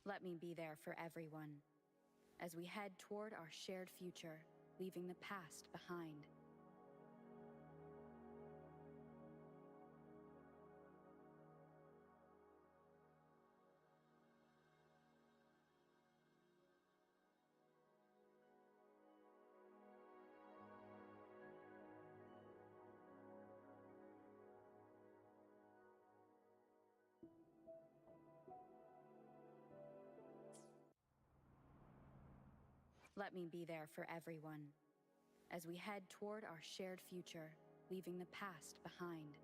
Let me be there for everyone, as we head toward our shared future, leaving the past behind. Let me be there for everyone, as we head toward our shared future, leaving the past behind.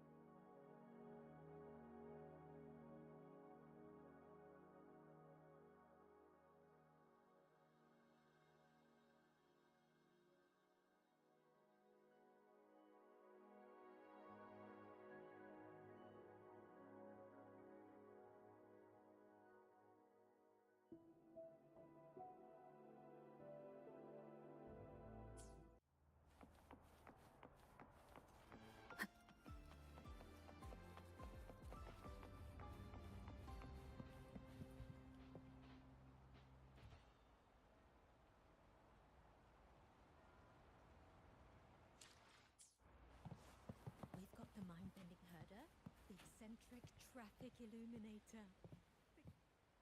We've got the mind-bending herder, the eccentric traffic illuminator.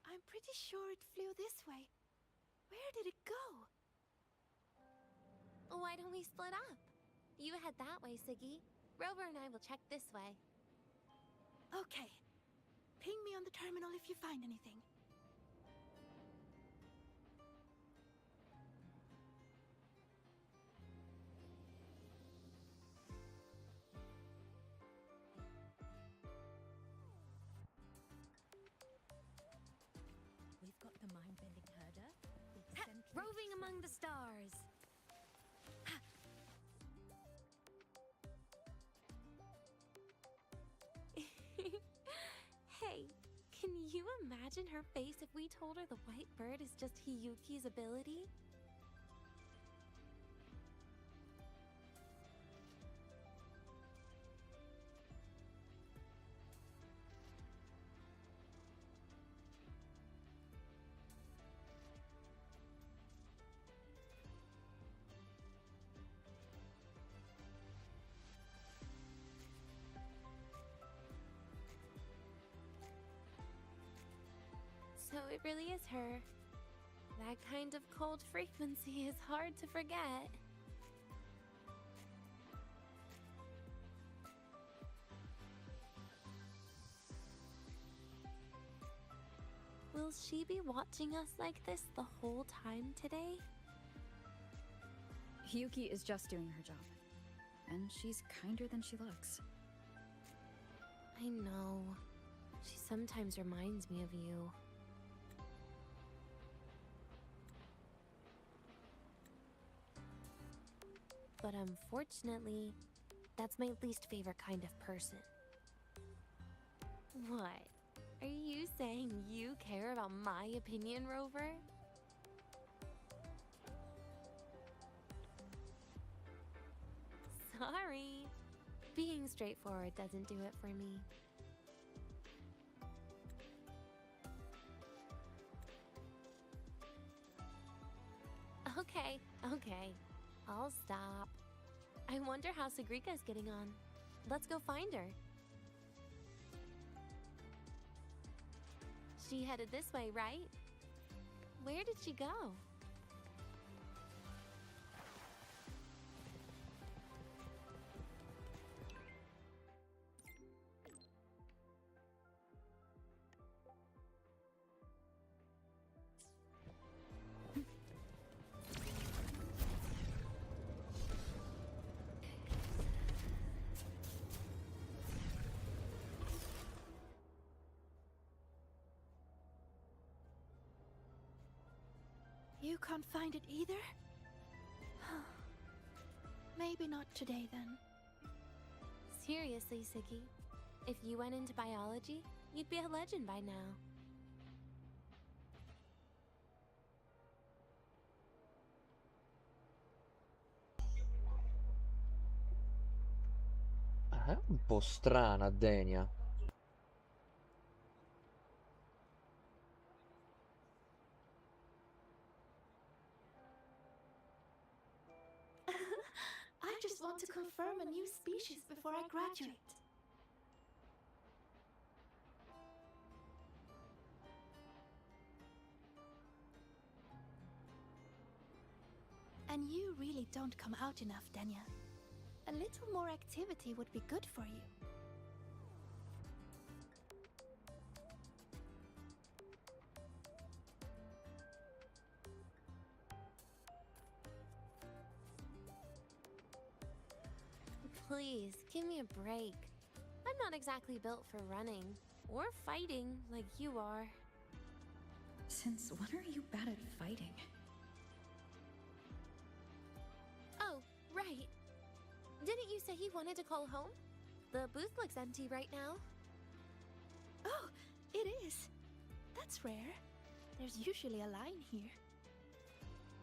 I'm pretty sure it flew this way. Where did it go? Why don't we split up? You head that way, Siggy. Rover and I will check this way. Okay. Ping me on the terminal if you find anything. We've got the mind-bending herder, the eccentric Roving among the stars. Hey, can you imagine her face if we told her the white bird is just Hiyuki's ability? So it really is her. That kind of cold frequency is hard to forget. Will she be watching us like this the whole time today? Hiyuki is just doing her job, and she's kinder than she looks. I know. She sometimes reminds me of you. But unfortunately, that's my least favorite kind of person. What? Are you saying you care about my opinion, Rover? Sorry. Being straightforward doesn't do it for me. Okay. I'll stop. I wonder how Sagrika's getting on. Let's go find her. She headed this way, right? Where did she go? You can't find it either? Maybe not today, then. Seriously, Siggy. If you went into biology, you'd be a legend by now. È un po' strana Denia. want to confirm a new species before I graduate. And you really don't come out enough, Denia. A little more activity would be good for you. Please, give me a break. I'm not exactly built for running or fighting like you are. Since when are you bad at fighting? Oh, right. Didn't you say you wanted to call home? The booth looks empty right now. Oh, it is. That's rare. There's usually a line here.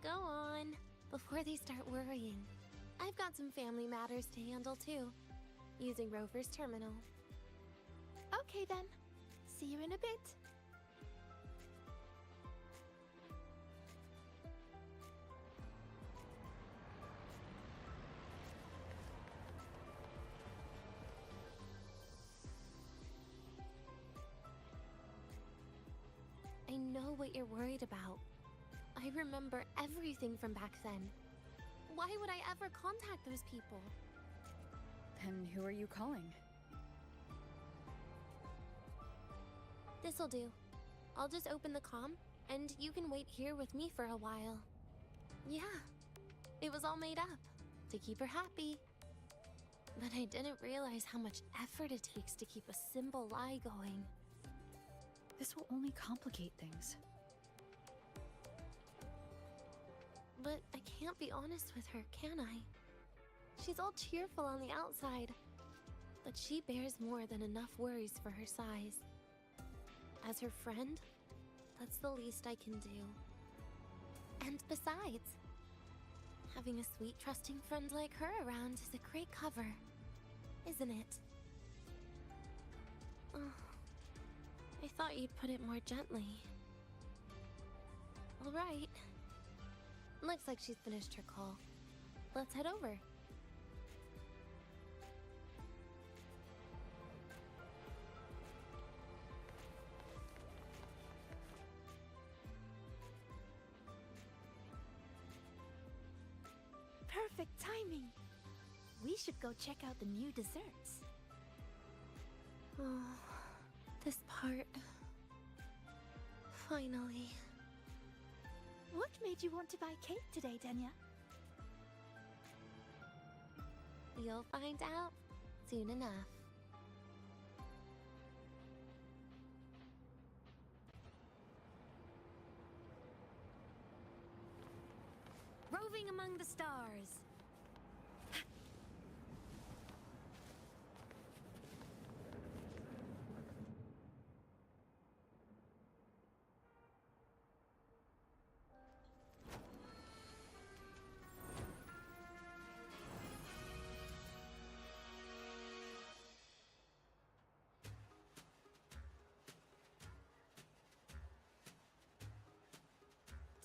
Go on, before they start worrying. I've got some family matters to handle too, using Rover's terminal. Okay then. See you in a bit. I know what you're worried about. I remember everything from back then. Why would I ever contact those people? Then who are you calling? This'll do. I'll just open the comm, and you can wait here with me for a while. Yeah, it was all made up, to keep her happy. But I didn't realize how much effort it takes to keep a simple lie going. This will only complicate things. But I can't be honest with her, can I? She's all cheerful on the outside, but she bears more than enough worries for her size. As her friend, that's the least I can do. And besides, having a sweet, trusting friend like her around is a great cover, isn't it? Oh, I thought you'd put it more gently. All right. Looks like she's finished her call. Let's head over. Perfect timing. We should go check out the new desserts. Oh, this part. Finally. What made you want to buy cake today, Denia? You'll find out soon enough. Roving among the stars.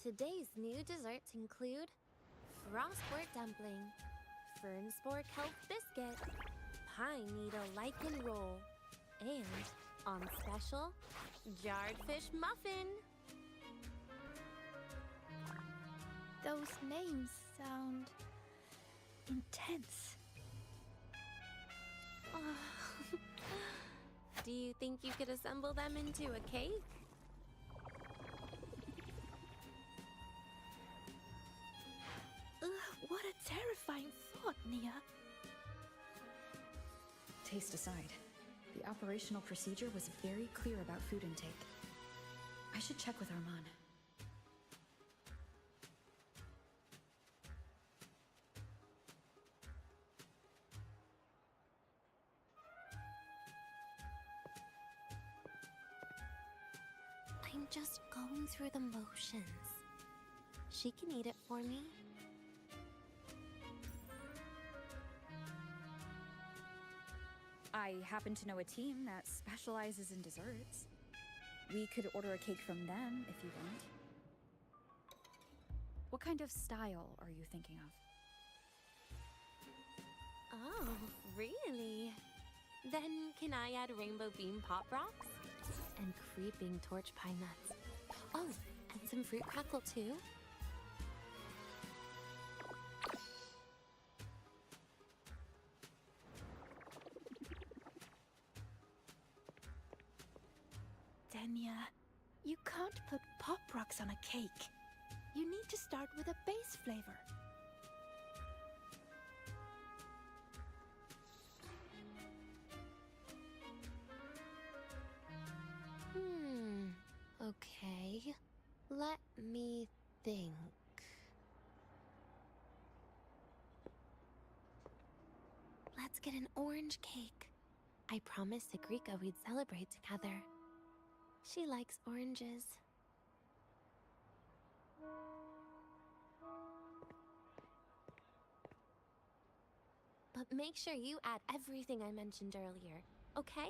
Today's new desserts include frostwort dumpling, fernspore kelp biscuit, pine needle lichen roll, and, on special, jarred fish muffin. Those names sound intense. Do you think you could assemble them into a cake? What a terrifying thought, Nia. Taste aside, the operational procedure was very clear about food intake. I should check with Arman. I'm just going through the motions. She can eat it for me. I happen to know a team that specializes in desserts. We could order a cake from them if you want. What kind of style are you thinking of? Oh, really? Then can I add rainbow beam pop rocks? And creeping torch pine nuts. Oh, and some fruit crackle too? Denia, you can't put pop rocks on a cake. You need to start with a base flavor. Okay. Let me think. Let's get an orange cake. I promised Sagrika we'd celebrate together. She likes oranges. But make sure you add everything I mentioned earlier, okay?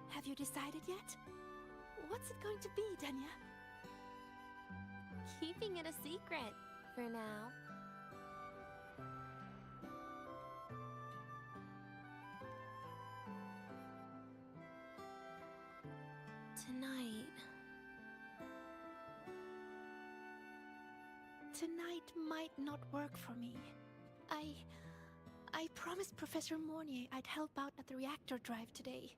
Have you decided yet? What's it going to be, Denia? Keeping it a secret for now. Tonight might not work for me. I promised Professor Mornier I'd help out at the reactor drive today.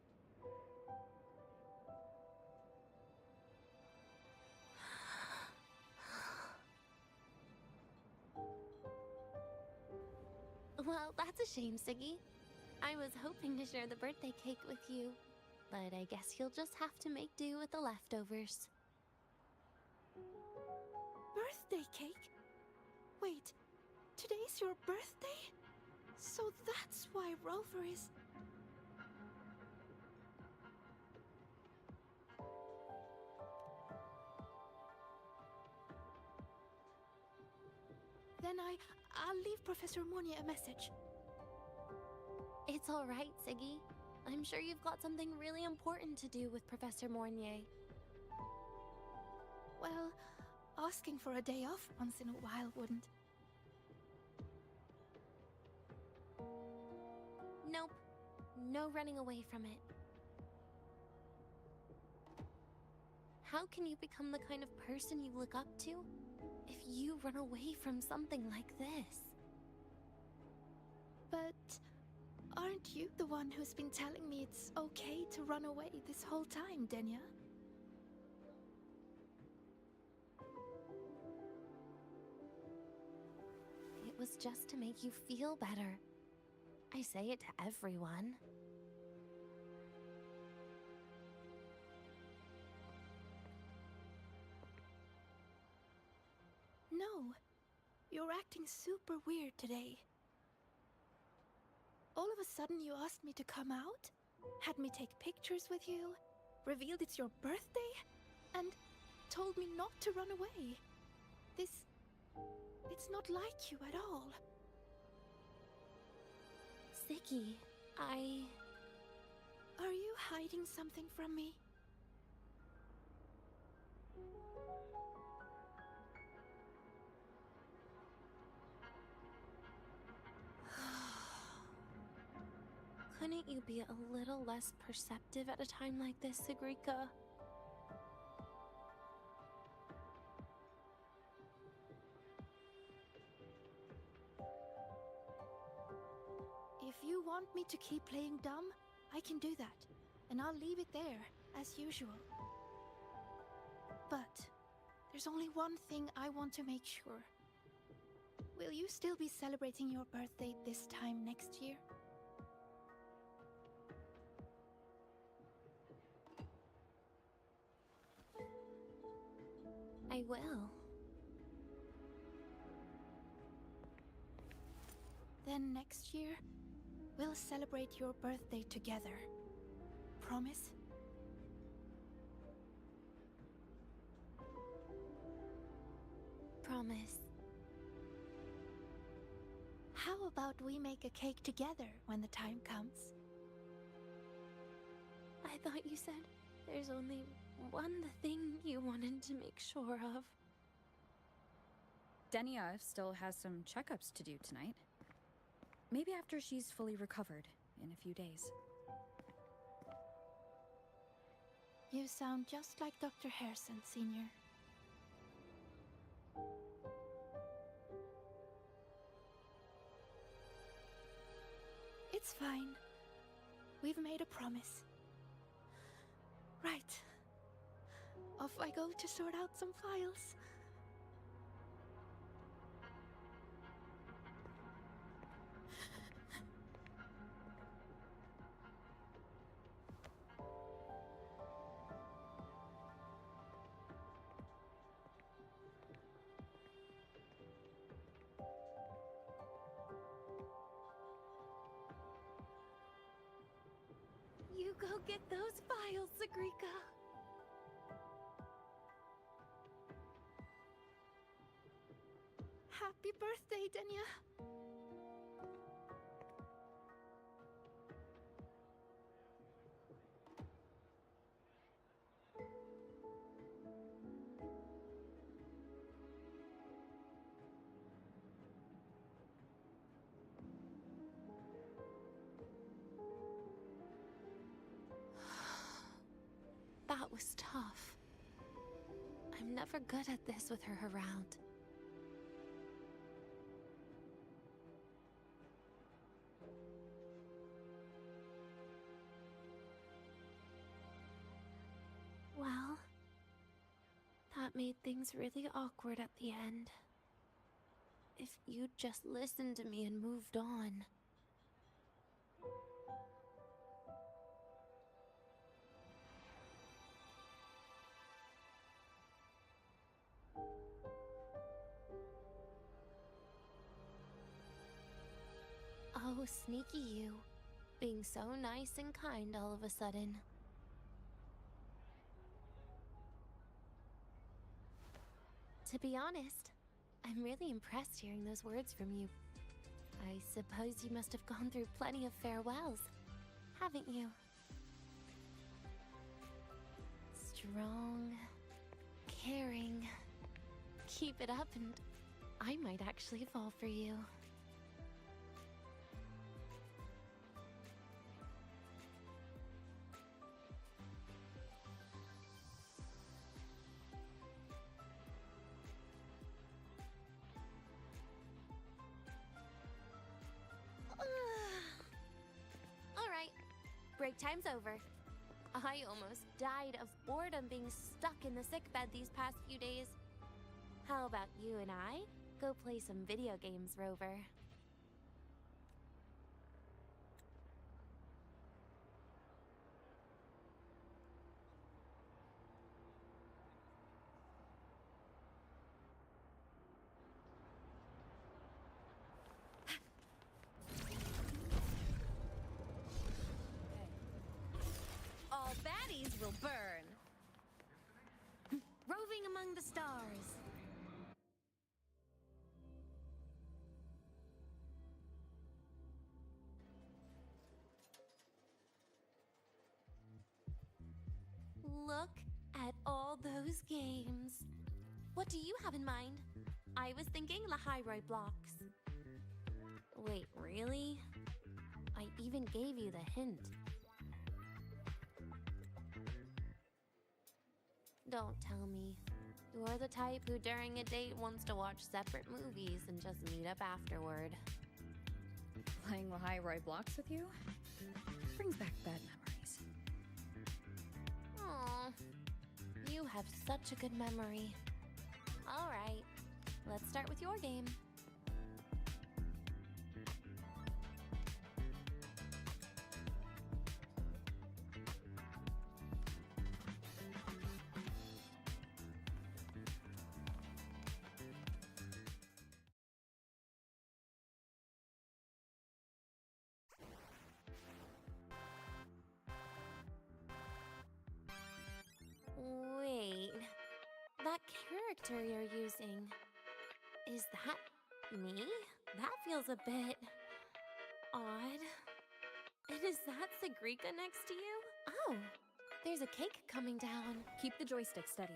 Well, that's a shame, Siggy. I was hoping to share the birthday cake with you, but I guess you'll just have to make do with the leftovers. Birthday cake? Wait, today's your birthday? So that's why Rover is... Then I'll leave Professor Mornier a message. It's all right, Siggy. I'm sure you've got something really important to do with Professor Mornier. Well, asking for a day off once in a while wouldn't. Nope. No running away from it. How can you become the kind of person you look up to if you run away from something like this? But aren't you the one who's been telling me it's okay to run away this whole time, Denia? It was just to make you feel better. I say it to everyone. No, you're acting super weird today. All of a sudden you asked me to come out, had me take pictures with you, revealed it's your birthday, and told me not to run away. It's not like you at all. Siggy, Are you hiding something from me? Couldn't you be a little less perceptive at a time like this, Sagrika? If you want me to keep playing dumb, I can do that, and I'll leave it there, as usual. But there's only one thing I want to make sure. Will you still be celebrating your birthday this time next year? I will. again next year, we'll celebrate your birthday together. Promise? Promise. How about we make a cake together when the time comes? I thought you said there's only one thing you wanted to make sure of. Denia still has some checkups to do tonight. Maybe after she's fully recovered in a few days. You sound just like Dr. Harrison, Senior. It's fine. We've made a promise. Right. Off I go to sort out some files. You go get those files, Sagrika. Happy birthday, Denia. That was tough. I'm never good at this with her around. Well, that made things really awkward at the end. If you'd just listened to me and moved on. Oh, sneaky you. Being so nice and kind all of a sudden. To be honest, I'm really impressed hearing those words from you. I suppose you must have gone through plenty of farewells, haven't you? Strong, caring. Keep it up and I might actually fall for you. Alright, break time's over. I almost died of boredom being stuck in the sickbed these past few days. How about you and I go play some video games, Rover? All baddies will burn. Roving among the stars. Look at all those games. What do you have in mind? I was thinking Lahiroi blocks. Wait, really? I even gave you the hint. Don't tell me. You're the type who during a date wants to watch separate movies and just meet up afterward. Playing Lahiroi blocks with you brings back bad memories. Aw, you have such a good memory. All right, let's start with your game. character you're using. Is that me? That feels a bit odd. And is that Sagrika next to you? Oh, there's a cake coming down. Keep the joystick steady.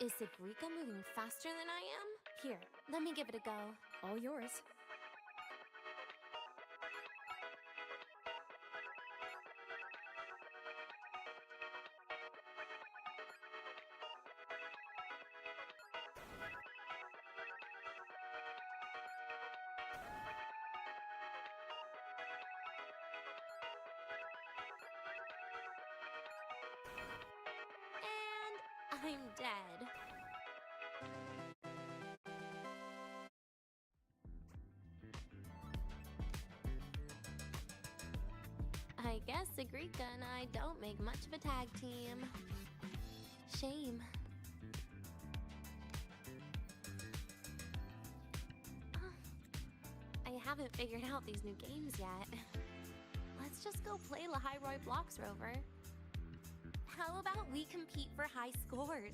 Is Sagrika moving faster than I am? Here, let me give it a go. All yours. And I'm dead. I guess Sagrika and I don't make much of a tag team. Shame. I haven't figured out these new games yet. Let's just go play Lahairoi Blocks, Rover. How about we compete for high scores?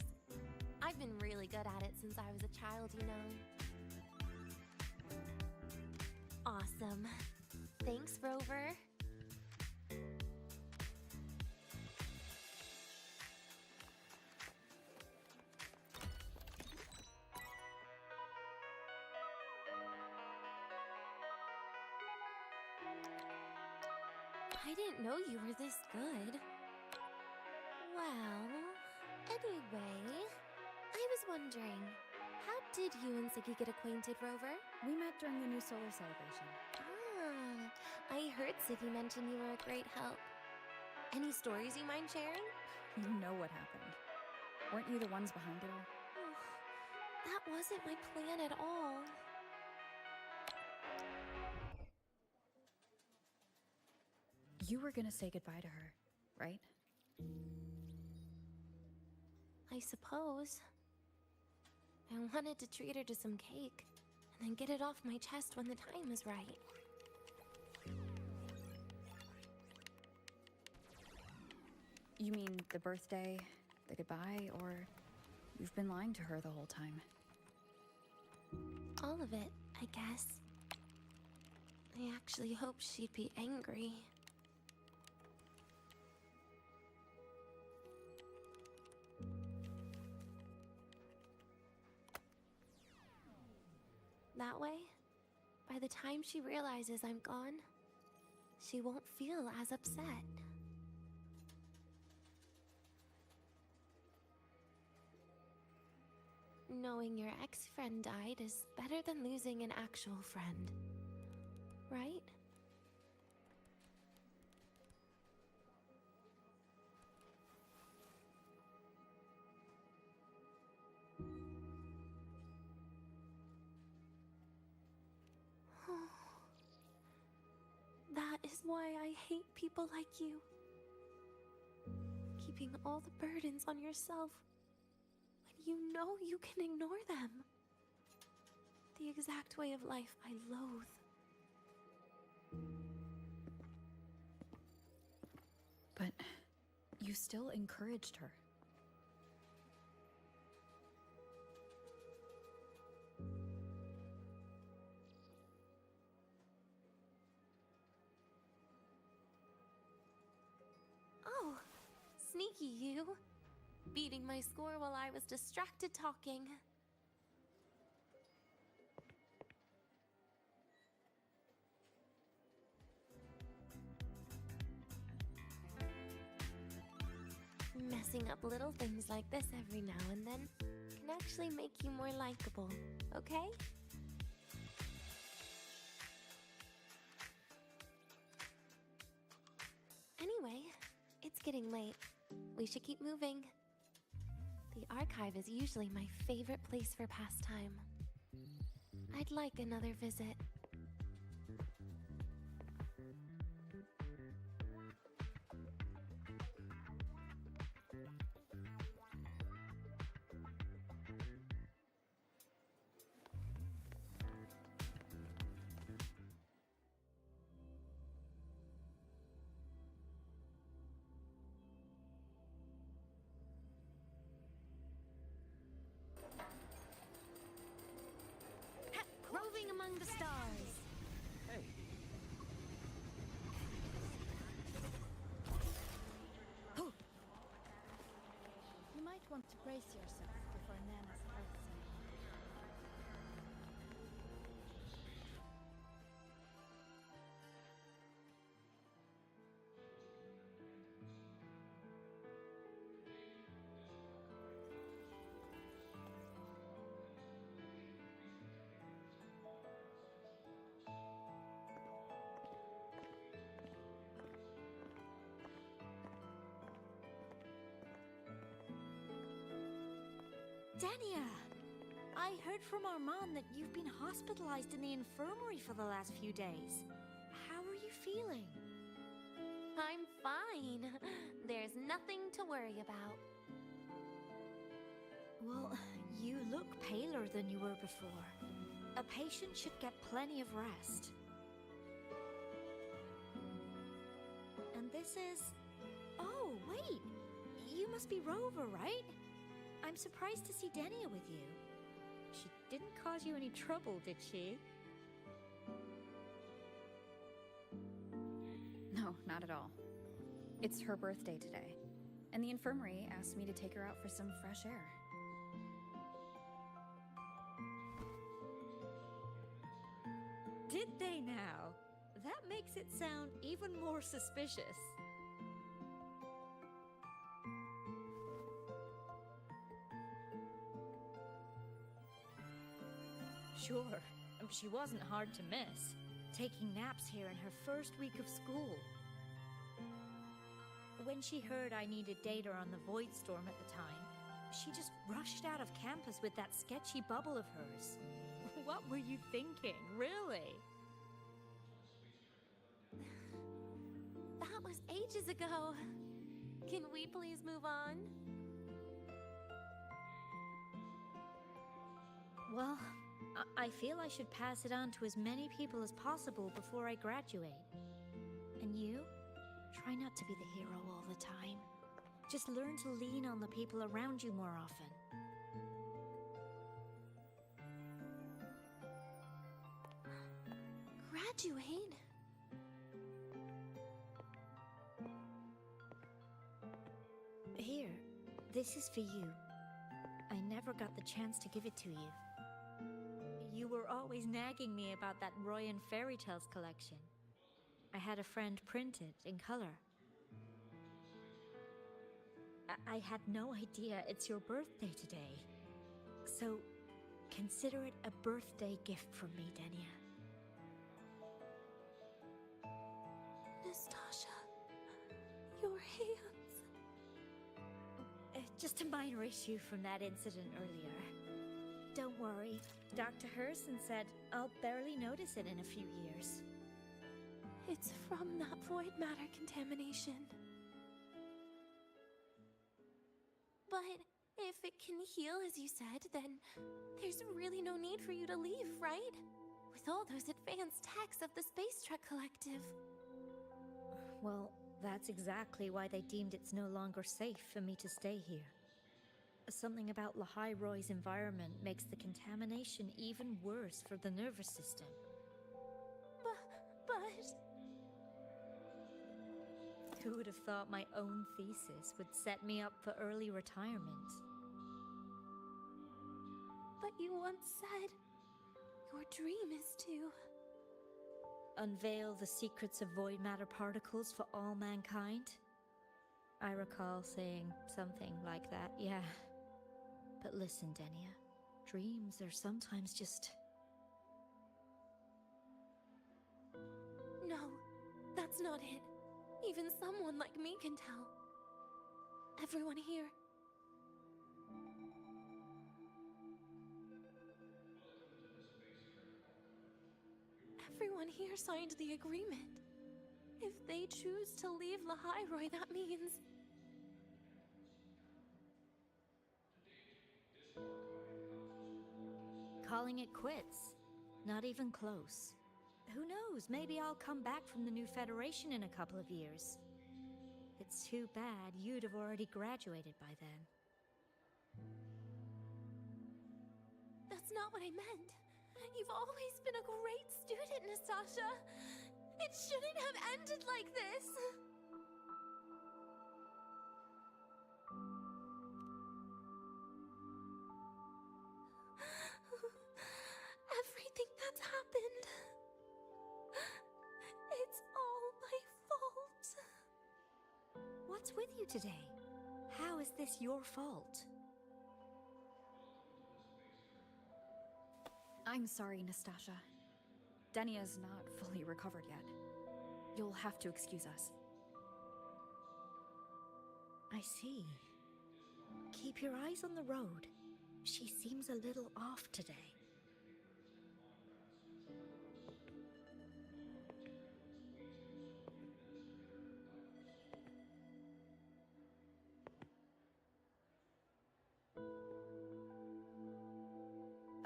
I've been really good at it since I was a child, you know. Awesome. Thanks, Rover. I didn't know you were this good. Well, anyway, I was wondering, how did you and Siggy get acquainted, Rover? We met during the new solar celebration. Ah, I heard Siggy mention you were a great help. Any stories you mind sharing? You know what happened. Weren't you the ones behind it all? Oh, that wasn't my plan at all. You were gonna say goodbye to her, right? I suppose. I wanted to treat her to some cake, and then get it off my chest when the time was right. You mean the birthday, the goodbye, or you've been lying to her the whole time? All of it, I guess. I actually hoped she'd be angry. That way, by the time she realizes I'm gone, she won't feel as upset. Knowing your ex-friend died is better than losing an actual friend, right? That is why I hate people like you. Keeping all the burdens on yourself when you know you can ignore them. The exact way of life I loathe. But you still encouraged her. Oh, sneaky you. Beating my score while I was distracted talking. Messing up little things like this every now and then can actually make you more likable, okay? Anyway, it's getting late. We should keep moving. The archive is usually my favorite place for pastime. I'd like another visit. might want to brace yourself before Nana's heart ceremony. Denia! I heard from our mom that you've been hospitalized in the infirmary for the last few days. How are you feeling? I'm fine. There's nothing to worry about. Well, you look paler than you were before. A patient should get plenty of rest. And this is... Oh, wait! You must be Rover, right? I'm surprised to see Denia with you. She didn't cause you any trouble, did she? No, not at all. It's her birthday today, and the infirmary asked me to take her out for some fresh air. Did they now? That makes it sound even more suspicious. Sure, she wasn't hard to miss, taking naps here in her first week of school. When she heard I needed data on the Void Storm at the time, she just rushed out of campus with that sketchy bubble of hers. What were you thinking, really? That was ages ago. Can we please move on? Well, I feel I should pass it on to as many people as possible before I graduate. And you? Try not to be the hero all the time. Just learn to lean on the people around you more often. Graduate? Here, this is for you. I never got the chance to give it to you. You were always nagging me about that Roy and Fairy Tales collection. I had a friend print it in color. I had no idea it's your birthday today. So, consider it a birthday gift from me, Denia. Nastasha, your hands. Just a minor issue from that incident earlier. Don't worry, Dr. Herson said I'll barely notice it in a few years. It's from that void matter contamination. But if it can heal, as you said, then there's really no need for you to leave, right? With all those advanced techs of the Space Trek Collective. Well, that's exactly why they deemed it's no longer safe for me to stay here. Something about Lahai Roy's environment makes the contamination even worse for the nervous system. But... Who would have thought my own thesis would set me up for early retirement? But you once said your dream is to... unveil the secrets of void matter particles for all mankind? I recall saying something like that, yeah. But listen, Denia, dreams are sometimes just... No, that's not it. Even someone like me can tell. Everyone here. Everyone here signed the agreement. If they choose to leave Lahai Roy, that means... calling it quits. Not even close. Who knows, maybe I'll come back from the new Federation in a couple of years. It's too bad you'd have already graduated by then. That's not what I meant. You've always been a great student, Nastasha. It shouldn't have ended like this. What's with you today? How is this your fault? I'm sorry, Nastasha. Denia's not fully recovered yet. You'll have to excuse us. I see. Keep your eyes on the road. She seems a little off today.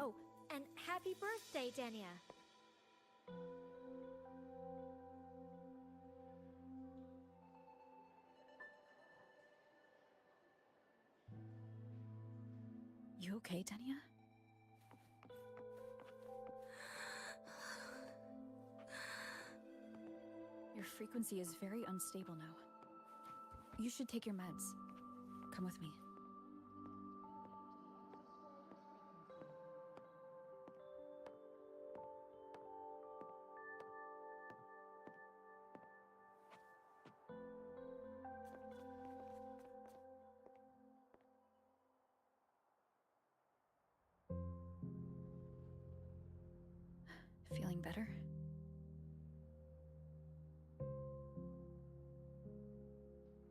Oh, and happy birthday, Denia! You okay, Denia? Your frequency is very unstable now. You should take your meds. Come with me. Feeling better?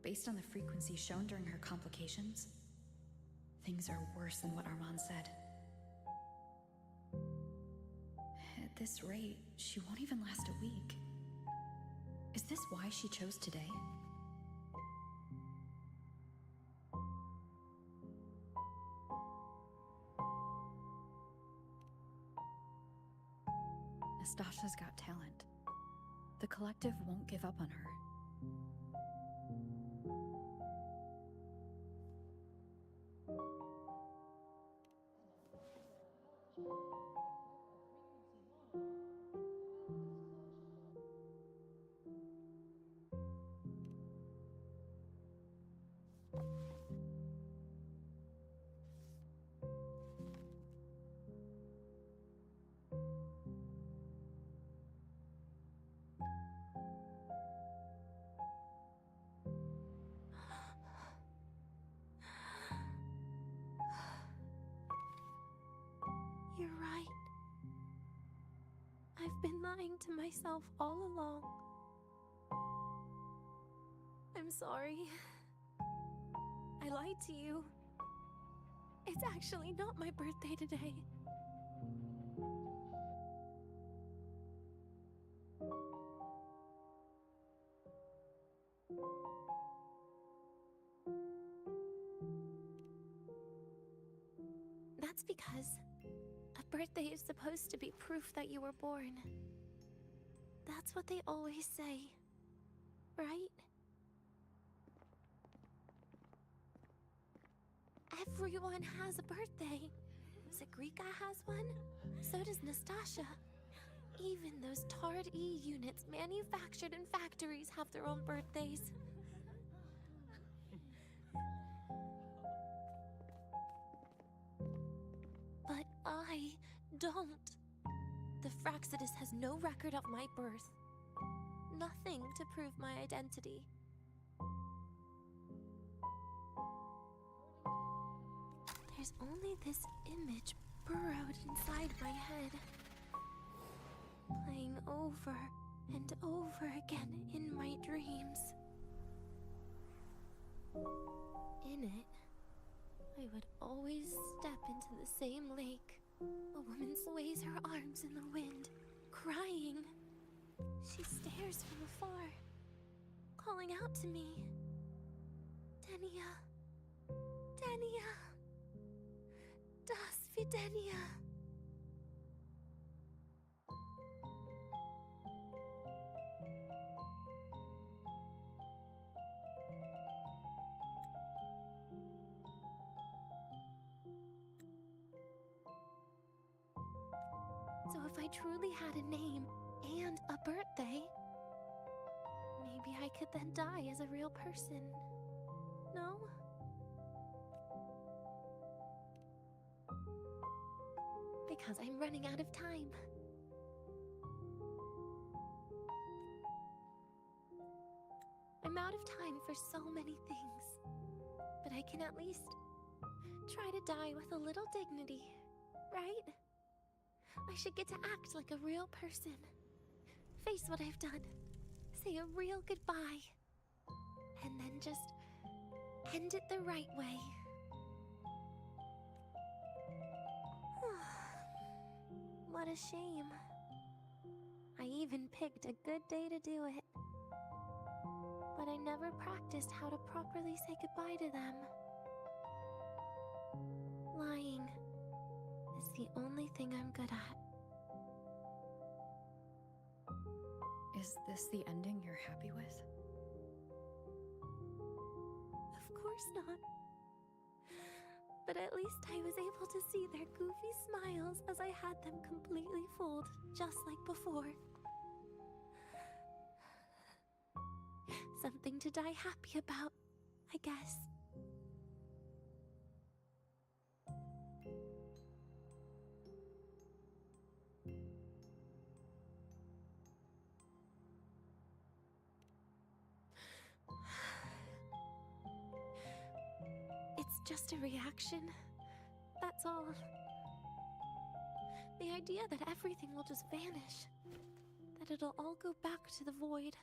Based on the frequency shown during her complications, things are worse than what Armand said. At this rate, she won't even last a week. Is this why she chose today? Nastasha's got talent. The collective won't give up on her. You're right. I've been lying to myself all along. I'm sorry. I lied to you. It's actually not my birthday today. That's because a birthday is supposed to be proof that you were born. That's what they always say, right? Everyone has a birthday. Zagrika has one, so does Nastasha. Even those tarred E units manufactured in factories have their own birthdays. But I don't. The Fraxidus has no record of my birth. Nothing to prove my identity. There's only this image burrowed inside my head, playing over and over again in my dreams. In it, I would always step into the same lake. A woman sways her arms in the wind, crying. She stares from afar, calling out to me. Denia. Denia. Das wie Denia. So if I truly had a name and a birthday, maybe I could then die as a real person. No? Because I'm running out of time. I'm out out of time for so many things. But I can at least try to die with a little dignity, right? I should get to act like a real person. Face what I've done. Say a real goodbye. And then just end it the right way. What a shame. I even picked a good day to do it. But I never practiced how to properly say goodbye to them. Lying is the only thing I'm good at. Is this the ending you're happy with? Of course not. But at least I was able to see their goofy smiles as I had them completely fooled, just like before. Something to die happy about, I guess. It's just a reaction. That's all. The idea that everything will just vanish, that it'll all go back to the void,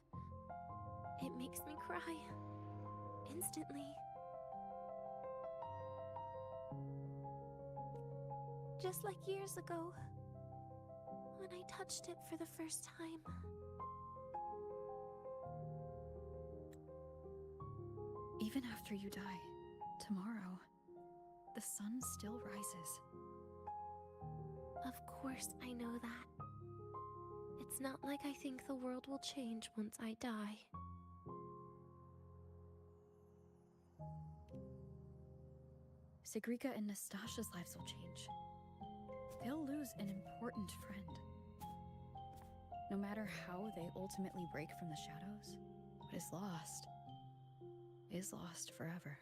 it makes me cry. Instantly. Just like years ago, when I touched it for the first time. Even after you die, tomorrow, the sun still rises. Of course I know that. It's not like I think the world will change once I die. Sigrika and Nastasha's lives will change. They'll lose an important friend. No matter how they ultimately break from the shadows, what is lost forever.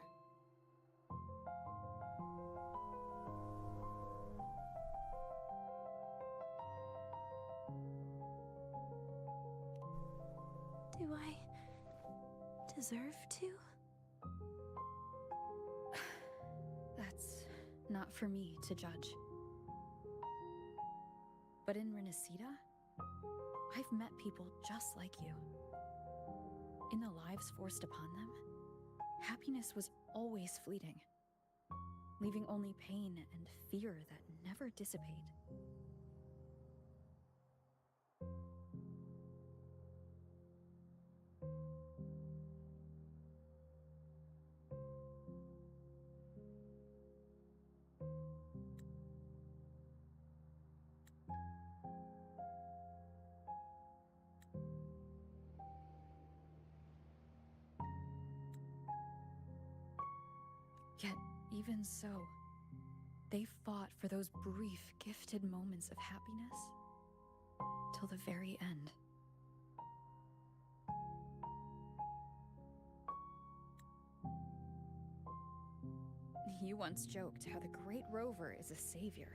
Do I deserve to? That's not for me to judge. But in Renacida, I've met people just like you. In the lives forced upon them, happiness was always fleeting, leaving only pain and fear that never dissipate. Yet, even so, they fought for those brief, gifted moments of happiness till the very end. You once joked how the Great Rover is a savior.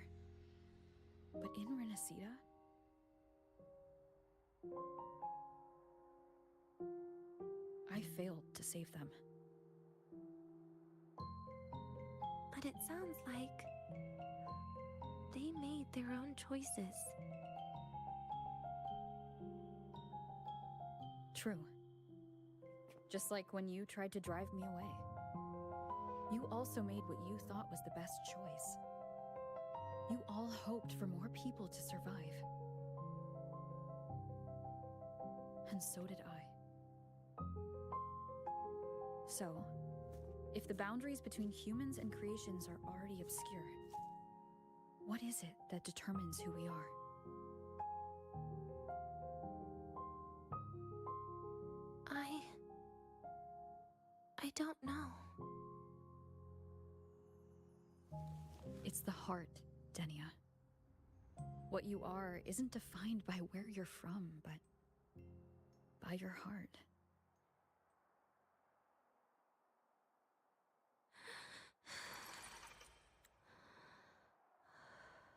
But in Renacida, I failed to save them. But it sounds like they made their own choices. True. Just like when you tried to drive me away. You also made what you thought was the best choice. You all hoped for more people to survive. And so did I. So, if the boundaries between humans and creations are already obscure, what is it that determines who we are? I don't know. It's the heart, Denia. What you are isn't defined by where you're from, but by your heart.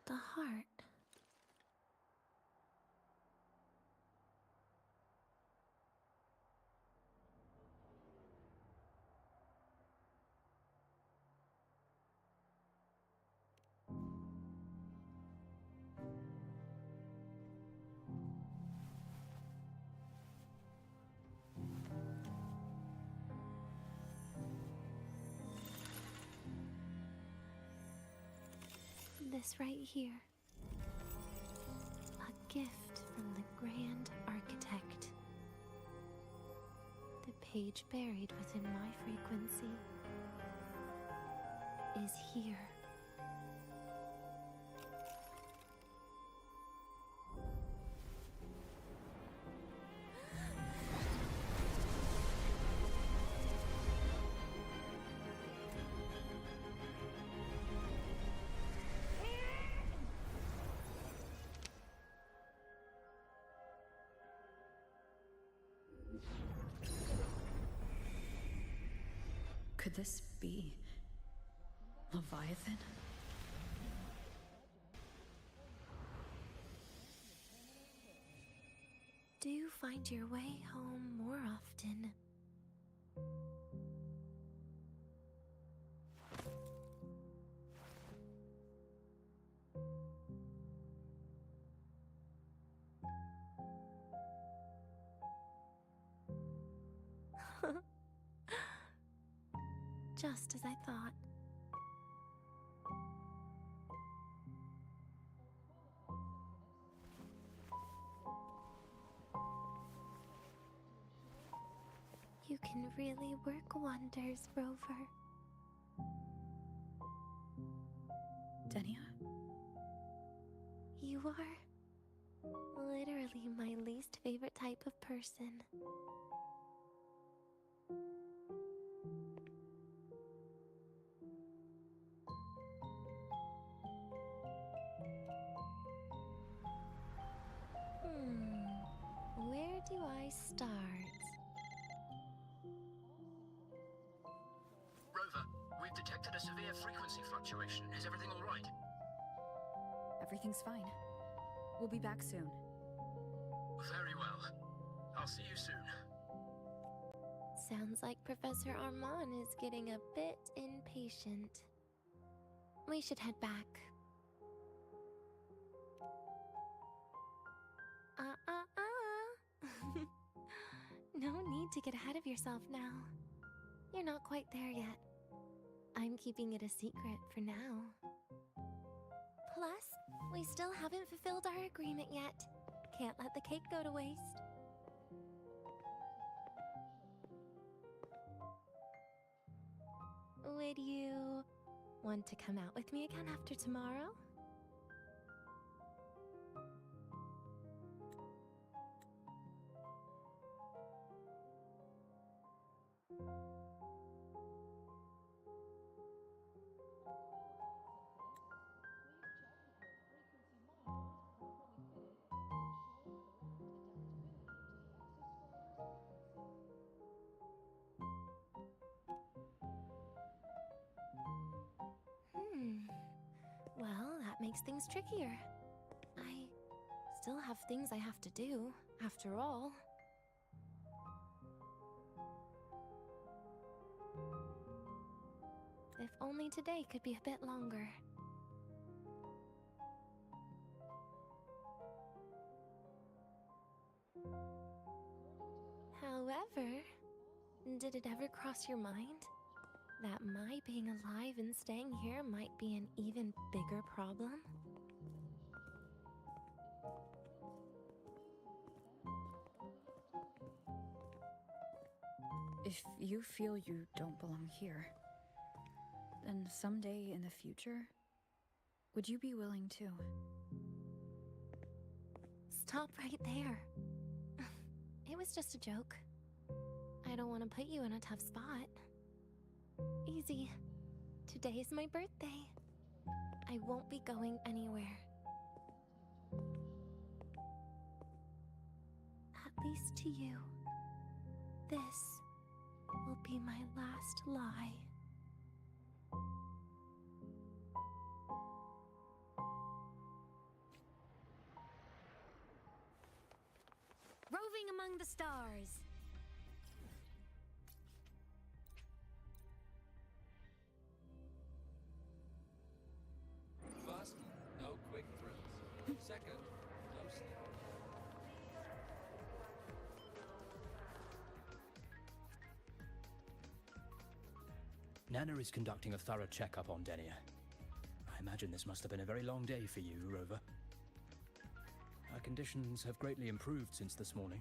The heart. this right here. A gift from the Grand Architect. The page buried within my frequency is here. Could this be Leviathan? Do you find your way home more often? Just as I thought. You can really work wonders, Rover. Denia? You are literally my least favorite type of person. Where do I start? Rover, we've detected a severe frequency fluctuation. Is everything all right? Everything's fine. We'll be back soon. Very well. I'll see you soon. Sounds like Professor Armand is getting a bit impatient. We should head back. No need to get ahead of yourself now. You're not quite there yet. I'm keeping it a secret for now. Plus, we still haven't fulfilled our agreement yet. Can't let the cake go to waste. Would you want to come out with me again after tomorrow? Well, that makes things trickier. I still have things I have to do, after all. If only today could be a bit longer. However, did it ever cross your mind that my being alive and staying here might be an even bigger problem? If you feel you don't belong here, then someday in the future, would you be willing to? Stop right there. It was just a joke. I don't want to put you in a tough spot. Easy. Today is my birthday. I won't be going anywhere. At least to you. This will be my last lie. Roving among the stars. First, no quick thrills. Second, no sleep. Nana is conducting a thorough checkup on Denia. imagine this must have been a very long day for you, Rover. Her conditions have greatly improved since this morning.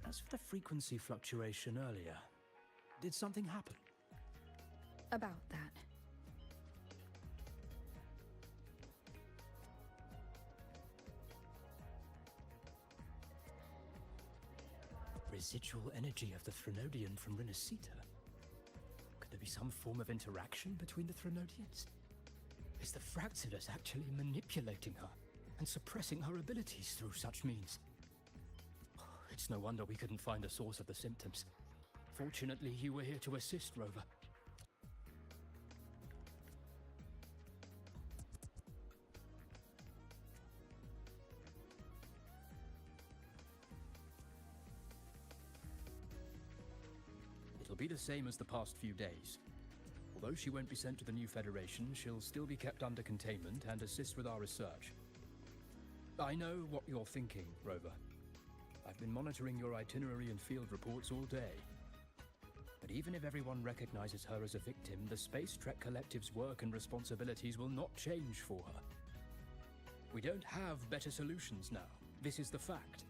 As for the frequency fluctuation earlier, did something happen? About that. Residual energy of the Threnodian from Renacita? Could there be some form of interaction between the Threnodians? Is the Fractidus actually manipulating her and suppressing her abilities through such means? It's no wonder we couldn't find the source of the symptoms. Fortunately, you were here to assist, Rover. It'll be the same as the past few days. Although she won't be sent to the new Federation, she'll still be kept under containment and assist with our research. I know what you're thinking, Rover. I've been monitoring your itinerary and field reports all day. But even if everyone recognizes her as a victim, the Space Trek Collective's work and responsibilities will not change for her. We don't have better solutions now. This is the fact.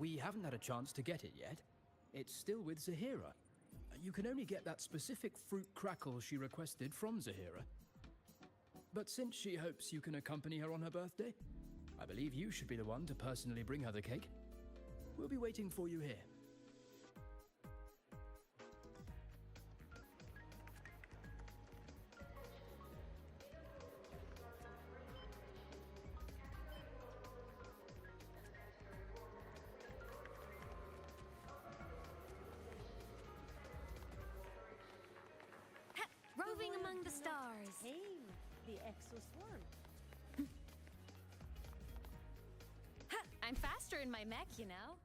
We haven't had a chance to get it yet. It's still with Zahira. You can only get that specific fruit crackle she requested from Zahira. But since she hopes you can accompany her on her birthday, I believe you should be the one to personally bring her the cake. We'll be waiting for you here. Roving among the stars. Hey, the exoswarm. I'm faster in my mech, you know.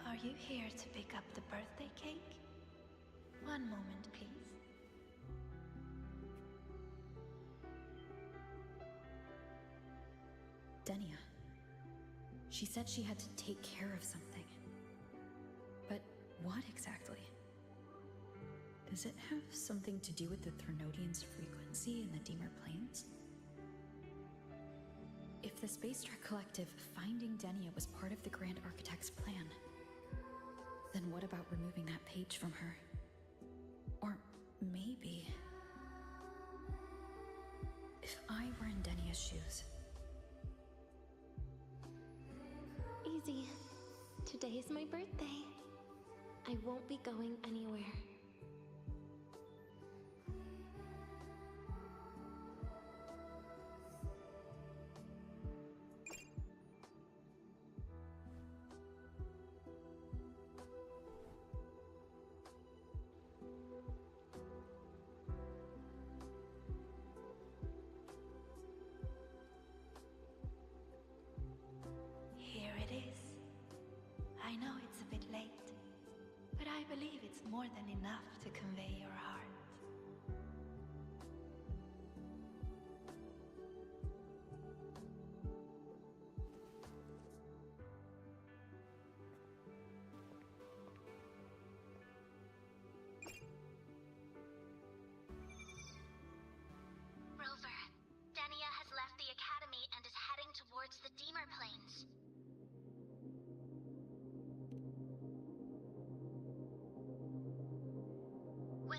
Are you here to pick up the birthday cake? One moment, please. Denia. She said she had to take care of something. But what exactly? Does it have something to do with the Threnodian's frequency in the Deemer Plains? If the Space Trek Collective finding Denia was part of the Grand Architect's plan, then what about removing that page from her? Or maybe... if I were in Denia's shoes... Easy. Today is my birthday. I won't be going anywhere. Here it is. I know it's a bit late, but I believe it's more than enough to convey your heart.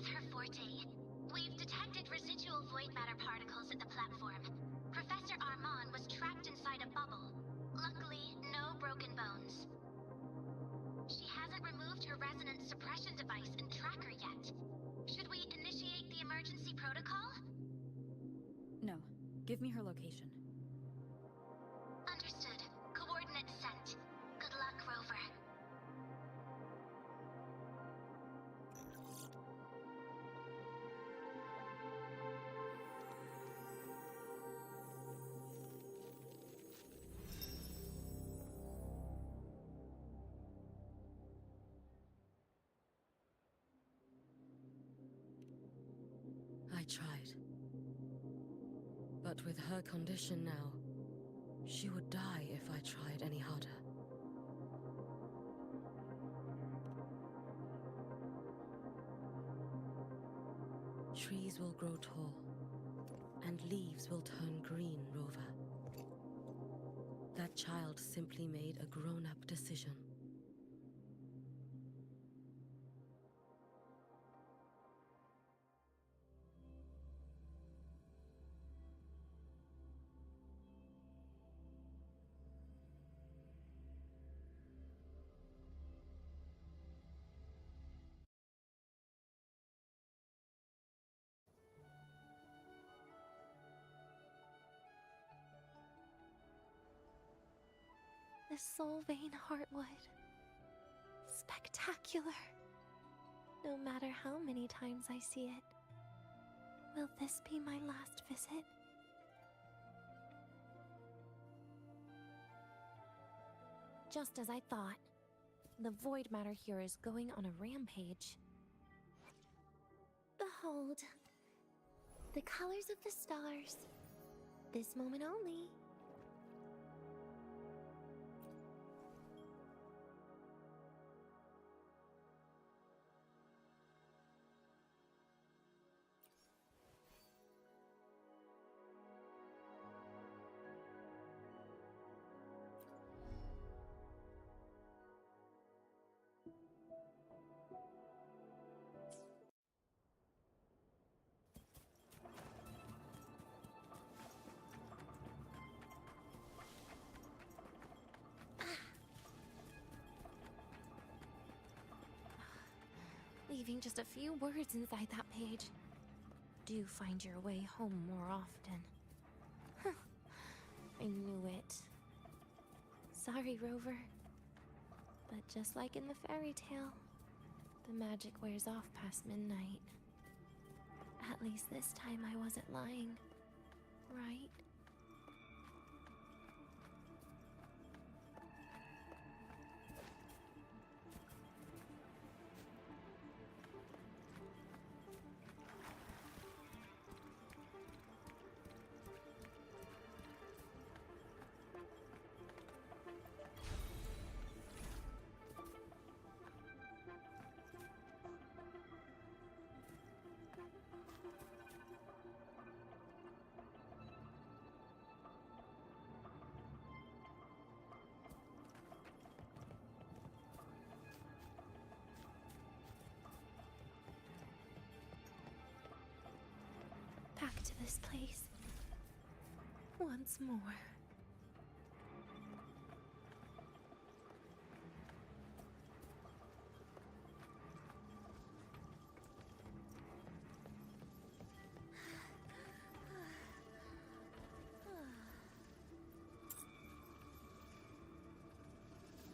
was her forte. We've detected residual void matter particles at the platform. Professor Armand was trapped inside a bubble. Luckily, no broken bones. She hasn't removed her resonance suppression device and tracker yet. Should we initiate the emergency protocol? No. Give me her location. Understood. Coordinates sent. Good luck, Rover. I tried. But with her condition now, she would die if I tried any harder. Trees will grow tall, and leaves will turn green, Rover. That child simply made a grown-up decision. The Soul Vein Heartwood. Spectacular. No matter how many times I see it, will this be my last visit? Just as I thought, the void matter here is going on a rampage. Behold, the colors of the stars. This moment only. Leaving just a few words inside that page. Do find your way home more often. Huh. I knew it. Sorry, Rover. But just like in the fairy tale, the magic wears off past midnight. At least this time I wasn't lying, right? Back to this place. Once more.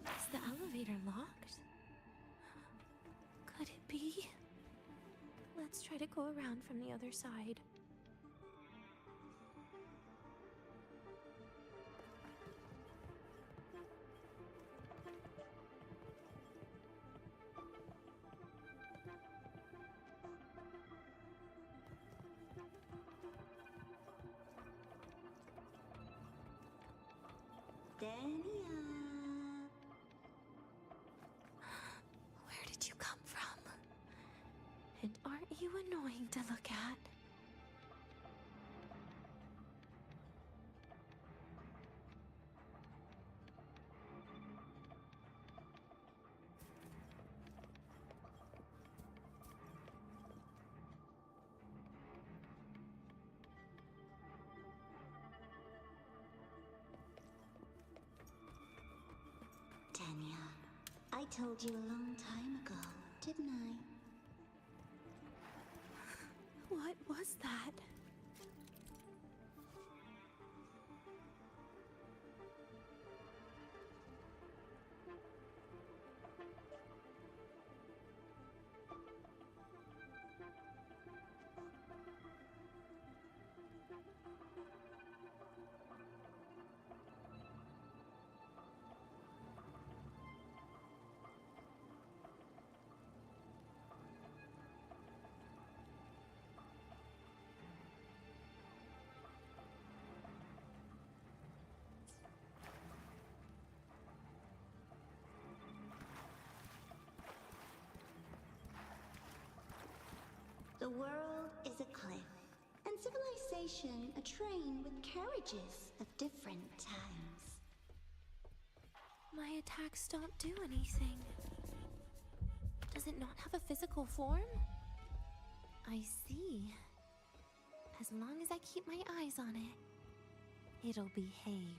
Is the elevator locked? Could it be? Let's try to go around from the other side. Denia. Where did you come from? And aren't you annoying to look at? told you a long time ago, didn't I? What was that? The world is a cliff, and civilization a train with carriages of different times. My attacks don't do anything. Does it not have a physical form? I see. As long as I keep my eyes on it, it'll behave.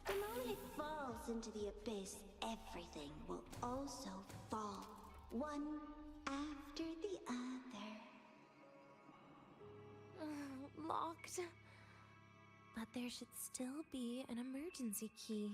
The moment it falls into the abyss, everything will also fall, one after the other. Locked. But there should still be an emergency key.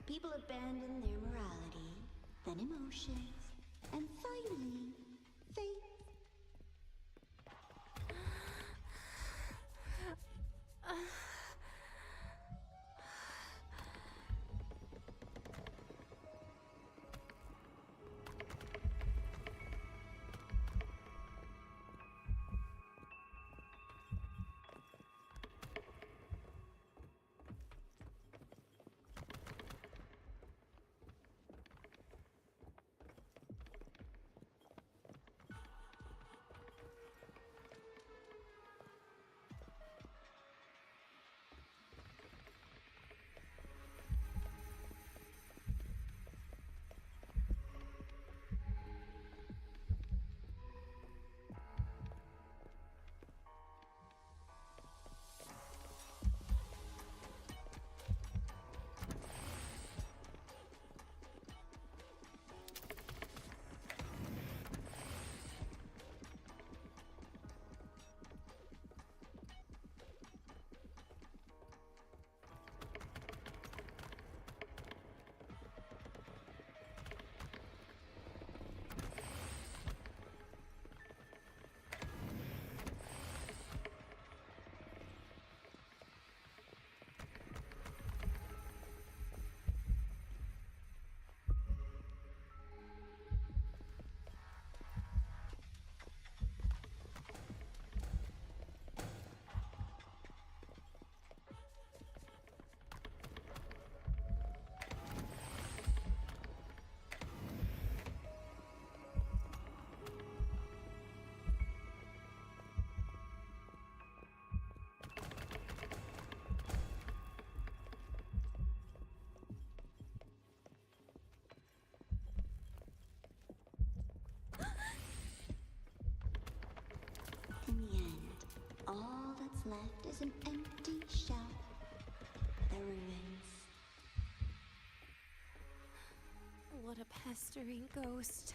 people abandon their morality, then emotions, and finally, faith. In the end, all that's left is an empty shell. The ruins. What a pestering ghost.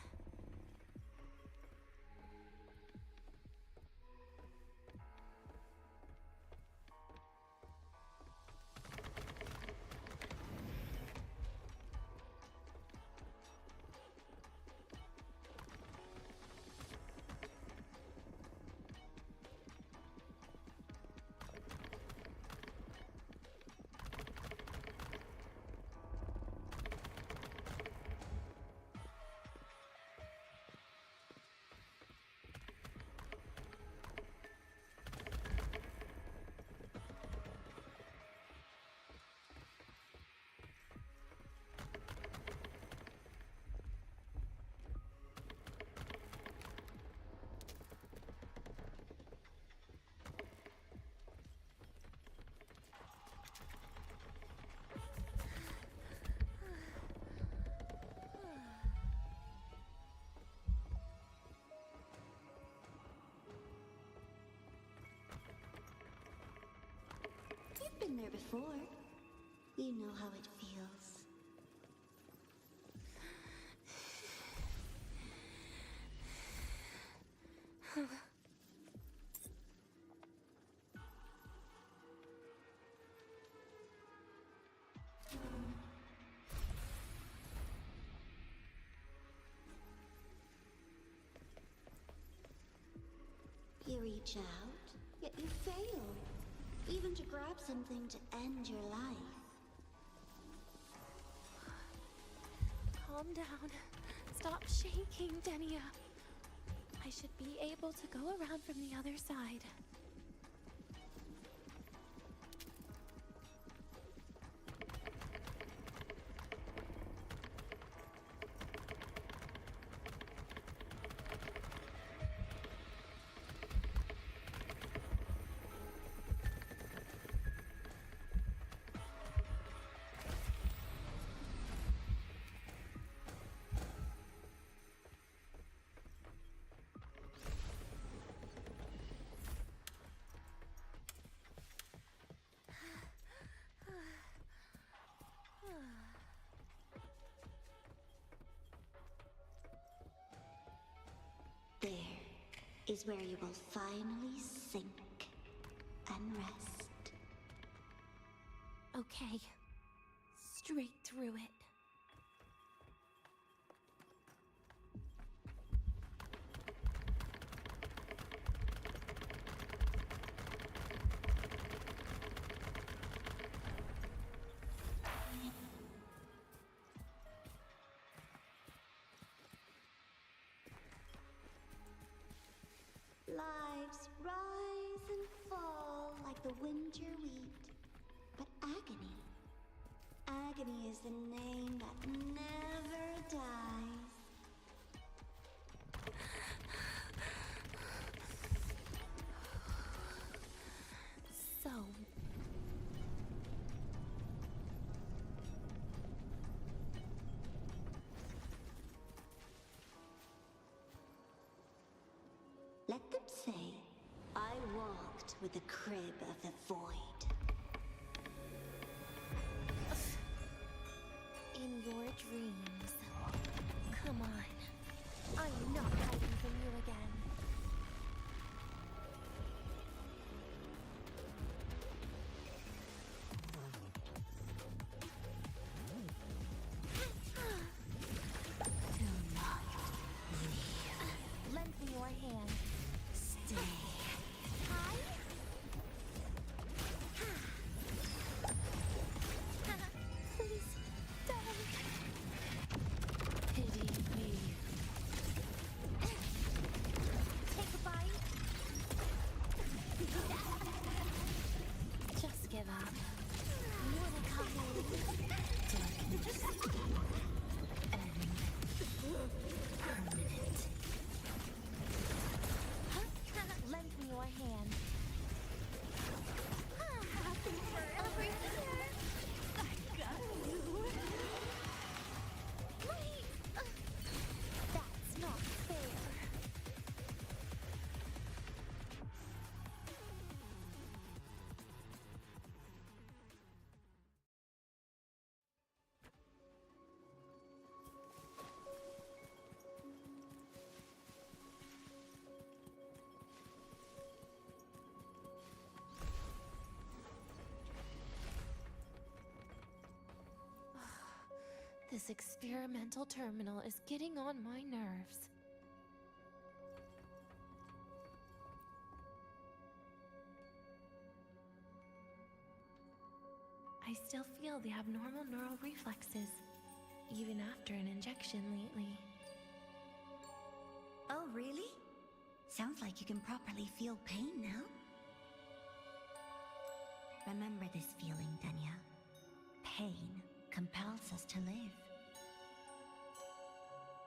You've been there before. You know how it feels. You reach out, yet you fail. Even to grab something to end your life. Calm down. Stop shaking, Denia. I should be able to go around from the other side. There is where you will finally sink and rest. Okay. straight through it. Lives rise and fall like the winter wheat. But agony, agony is the name that never dies. So... Let them say, I walked with the crib of the void. In your dreams. Come on. I'm not hiding from you again. Do not leave. Lend me your hand. Stay. Hi. Please don't. Pity me. Take a bite. Just give up. Wanna come in? Darkness. Permanent. Lend me your hand. Over here. I got you. Wait. That's not fair. This experimental terminal is getting on my nerves. I still feel the abnormal neural reflexes, even after an injection lately. Oh, really? Sounds like you can properly feel pain now. Remember this feeling, Denia. Pain compels us to live.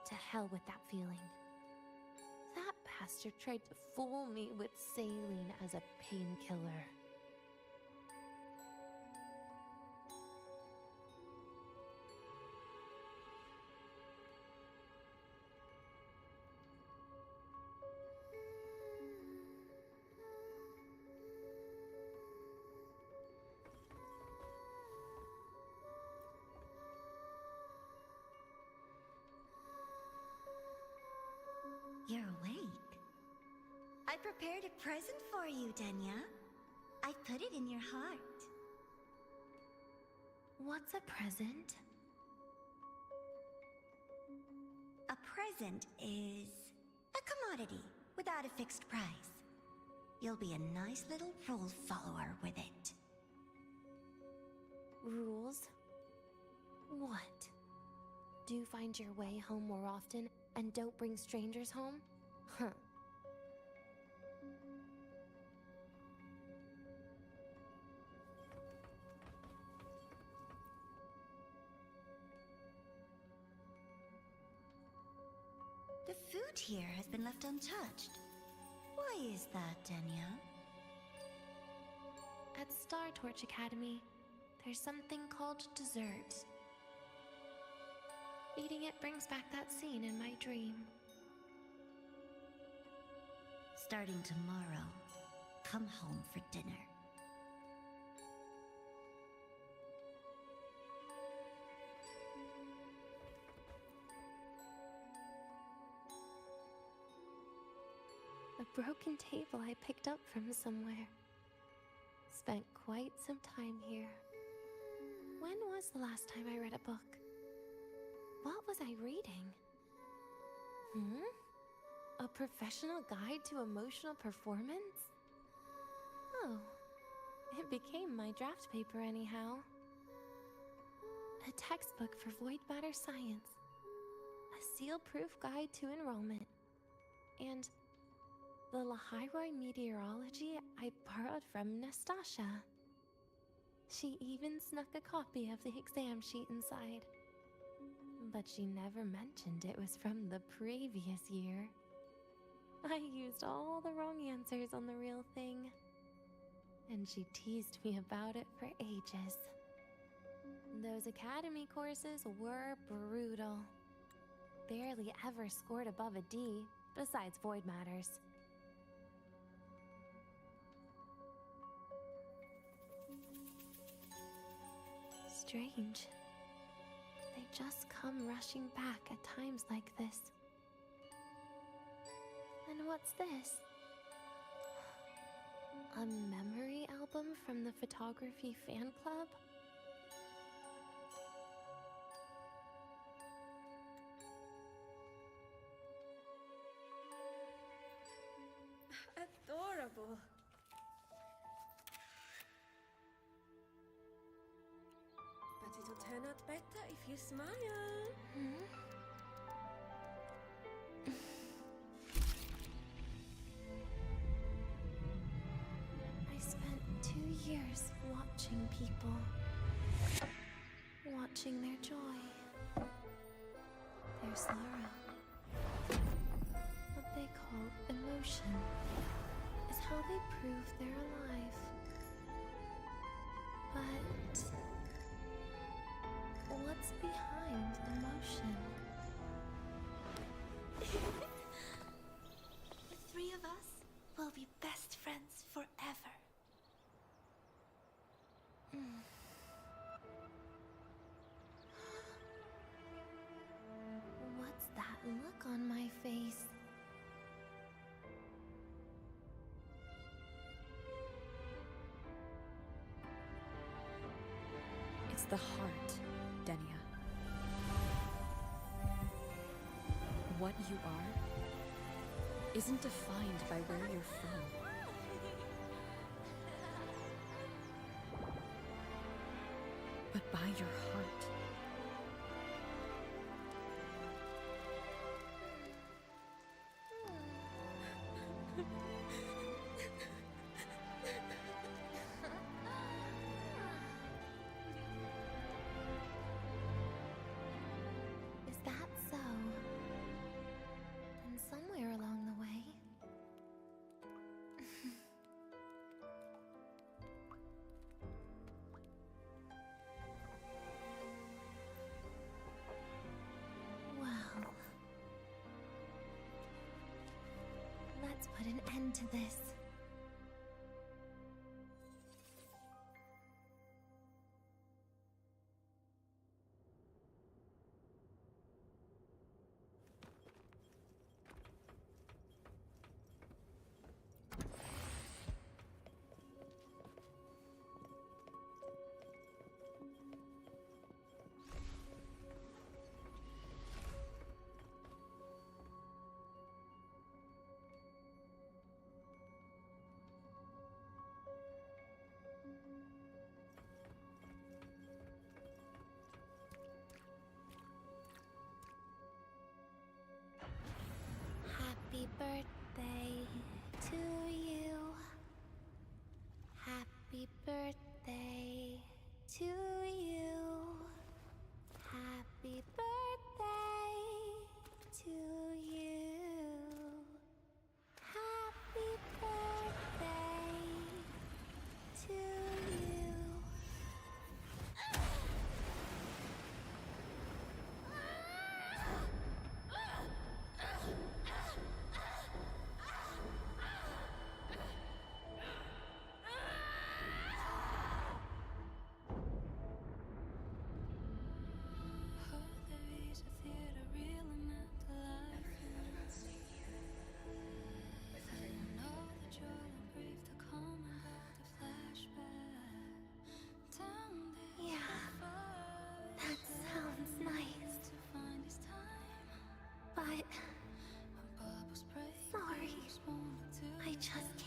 To hell with that feeling. That bastard tried to fool me with saline as a painkiller. You're awake. I prepared a present for you, Denia. I put it in your heart. What's a present? A present is a commodity without a fixed price. You'll be a nice little rule follower with it. Rules? What? Do you find your way home more often and don't bring strangers home? Huh. The food here has been left untouched. Why is that, Denia? At Star Torch Academy, there's something called dessert. Eating it brings back that scene in my dream. Starting tomorrow, come home for dinner. A broken table I picked up from somewhere. Spent quite some time here. When was the last time I read a book? What was I reading? A professional guide to emotional performance? Oh, it became my draft paper anyhow. A textbook for void matter science. A seal-proof guide to enrollment. And the Lahairoi meteorology I borrowed from Nastasha. She even snuck a copy of the exam sheet inside. But she never mentioned it was from the previous year. I used all the wrong answers on the real thing. And she teased me about it for ages. Those academy courses were brutal. Barely ever scored above a D, besides void matters. Strange. They just come rushing back at times like this. And what's this? A memory album from the photography fan club? Adorable. But it'll turn out better if you smile. I spent 2 years watching people. Watching their joy. Their sorrow. What they call emotion is how they prove they're alive. But what's behind emotion? The three of us will be best friends forever. What's that look on my face? It's the heart, Denia. What you are isn't defined by where you're from. But by your heart. Is that so? Then somewhere along the way... Well... Let's put an end to this.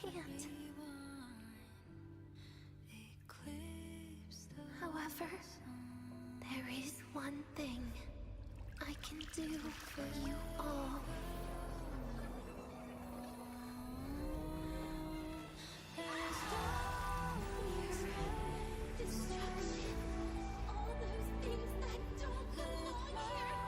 can't. However, there is one thing I can do for you all. Destruction. All those things that don't belong here.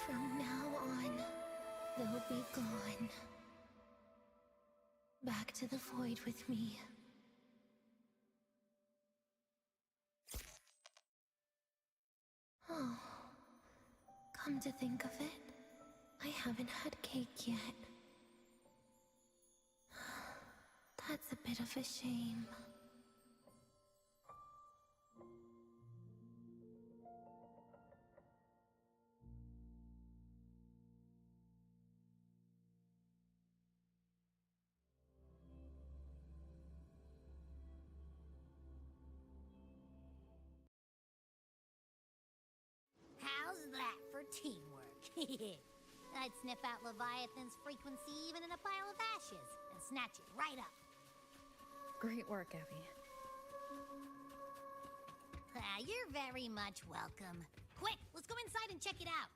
From now on, they'll be gone. Back to the void with me. Oh, come to think of it, I haven't had cake yet. That's a bit of a shame. How's that for teamwork? I'd sniff out Leviathan's frequency even in a pile of ashes and snatch it right up. Great work, Abby. You're very much welcome. Quick, let's go inside and check it out.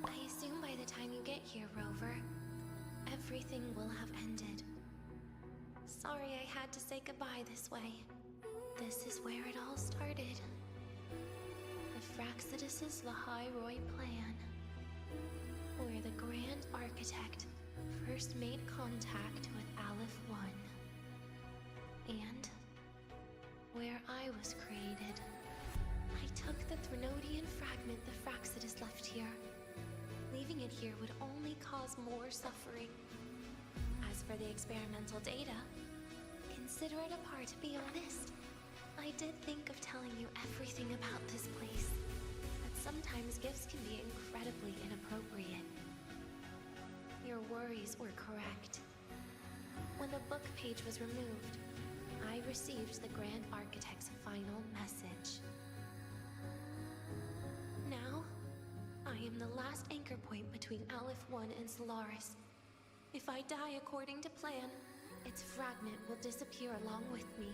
I assume by the time you get here, Rover, everything will have ended. Sorry I had to say goodbye this way. This is where it all started. The Fraxidus' Lahai-Roi plan. Where the Grand Architect first made contact with Aleph One. And where I was created. I took the Threnodian fragment the Fraxidus left here. Leaving it here would only cause more suffering. As for the experimental data, consider it a part, to be honest. I did think of telling you everything about this place, but sometimes gifts can be incredibly inappropriate. Your worries were correct. When the book page was removed, I received the Grand Architect's final last anchor point between Aleph 1 and Solaris. If I die according to plan, its fragment will disappear along with me.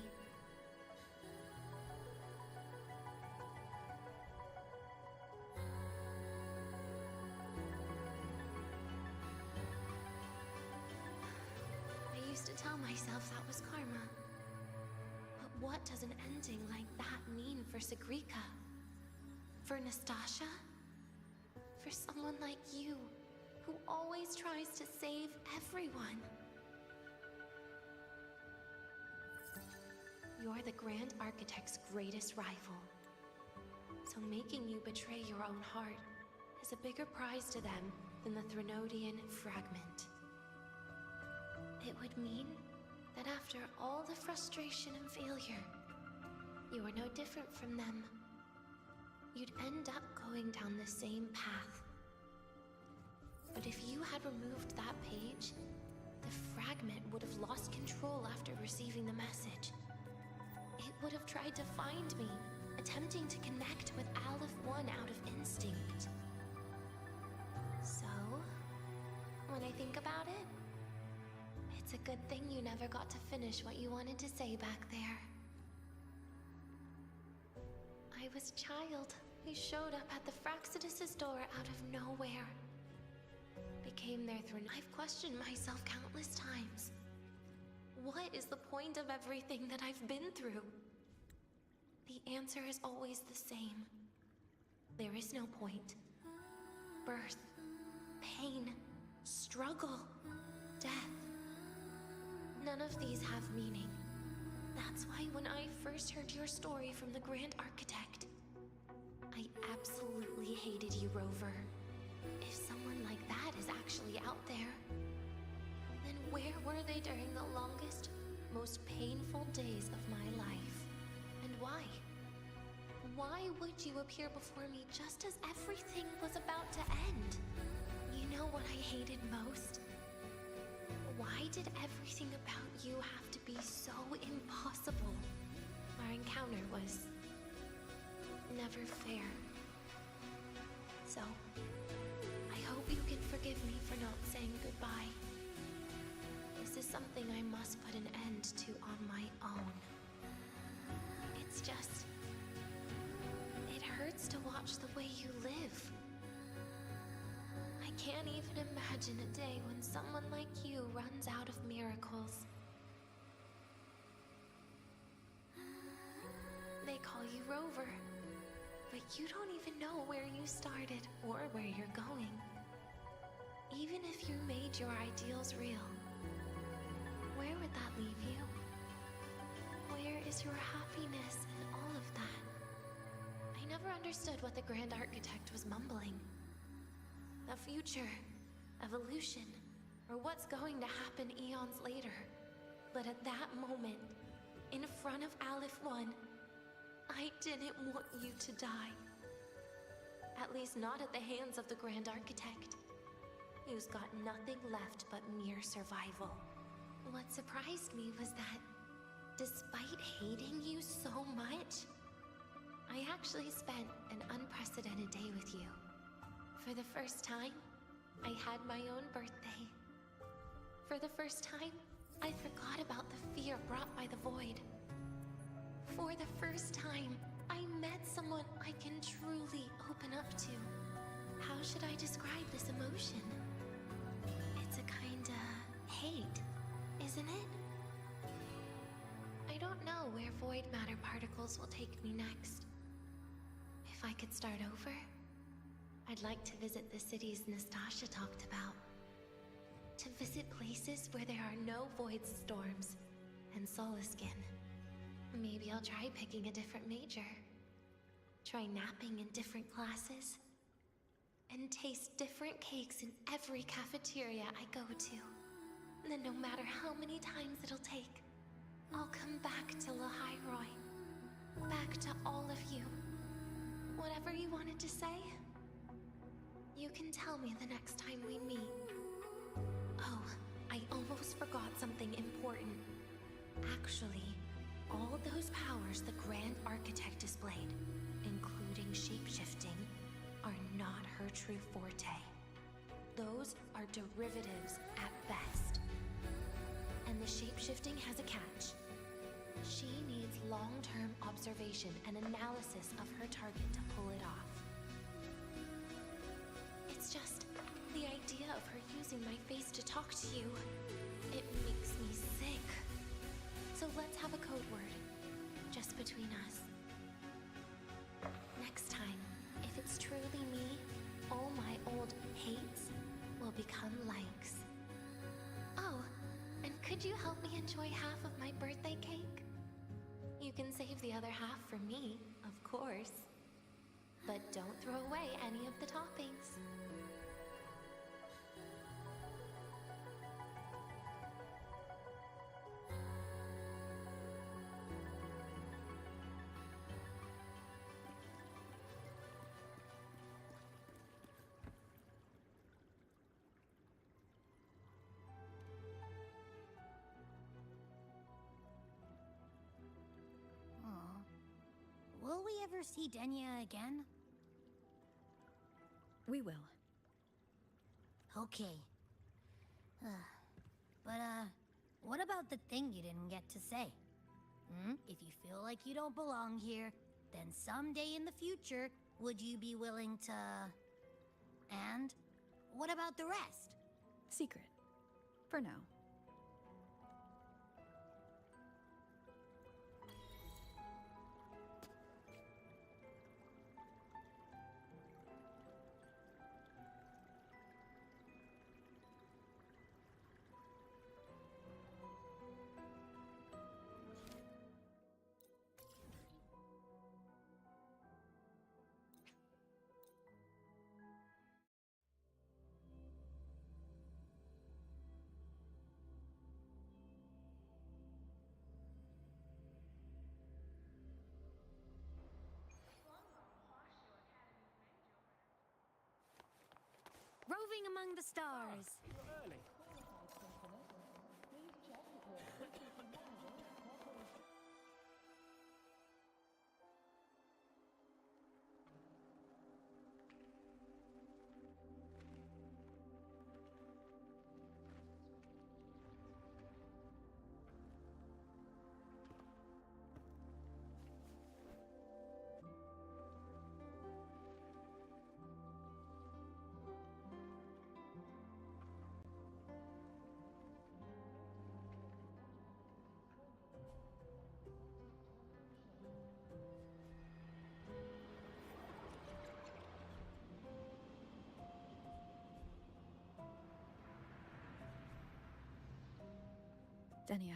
I used to tell myself that was karma. But what does an ending like that mean for Sigrika? For Nastasha? For someone like you, who always tries to save everyone? You're the Grand Architect's greatest rival. So making you betray your own heart is a bigger prize to them than the Threnodian fragment. It would mean that after all the frustration and failure, you are no different from them. You'd end up going down the same path. But if you had removed that page, the fragment would have lost control after receiving the message. It would have tried to find me, attempting to connect with Aleph 1 out of instinct. So, when I think about it, it's a good thing you never got to finish what you wanted to say back there. I was a child who showed up at the Fraxidus' door out of nowhere. Became their throne. I've questioned myself countless times. What is the point of everything that I've been through? The answer is always the same. There is no point. Birth, pain, struggle, death. None of these have meaning. That's why when I first heard your story from the Grand Architect, I absolutely hated you, Rover. If someone like that is actually out there, then where were they during the longest, most painful days of my life? And why? Why would you appear before me just as everything was about to end? You know what I hated most? Why did everything about you have to be so impossible? Our encounter was never fair. So, I hope you can forgive me for not saying goodbye. This is something I must put an end to on my own. It's just... it hurts to watch the way you live. I can't even imagine a day when someone like you runs out of miracles. They call you Rover, but you don't even know where you started or where you're going. Even if you made your ideals real, where would that leave you? Where is your happiness in all of that? I never understood what the Grand Architect was mumbling. The future, evolution, or what's going to happen eons later. But at that moment, in front of Aleph 1, I didn't want you to die. At least not at the hands of the Grand Architect, who's got nothing left but mere survival. What surprised me was that, despite hating you so much, I actually spent an unprecedented day with you. For the first time, I had my own birthday. For the first time, I forgot about the fear brought by the void. For the first time, I met someone I can truly open up to. How should I describe this emotion? It's a kinda hate, isn't it? I don't know where void matter particles will take me next. If I could start over, I'd like to visit the cities Nastasha talked about. To visit places where there are no void storms and Solaskin. Maybe I'll try picking a different major. Try napping in different classes. And taste different cakes in every cafeteria I go to. Then no matter how many times it'll take, I'll come back to Lahairoi. Back to all of you. Whatever you wanted to say, you can tell me the next time we meet. Oh, I almost forgot something important. Actually, all those powers the Grand Architect displayed, including shapeshifting, are not her her true forte. Those are derivatives at best. And the shapeshifting has a catch. She needs long-term observation and analysis of her target to pull it off. It's just the idea of her using my face to talk to you. It makes me sick. So let's have a code word, just between us. Next time, if it's truly me, all my old hates will become likes. Oh, and could you help me enjoy half of my birthday cake? You can save the other half for me, of course. But don't throw away any of the toppings. Will we ever see Denia again? We will. Okay. But, what about the thing you didn't get to say? If you feel like you don't belong here, then someday in the future, would you be willing to... And what about the rest? Secret. For now. Roving among the stars. Denia,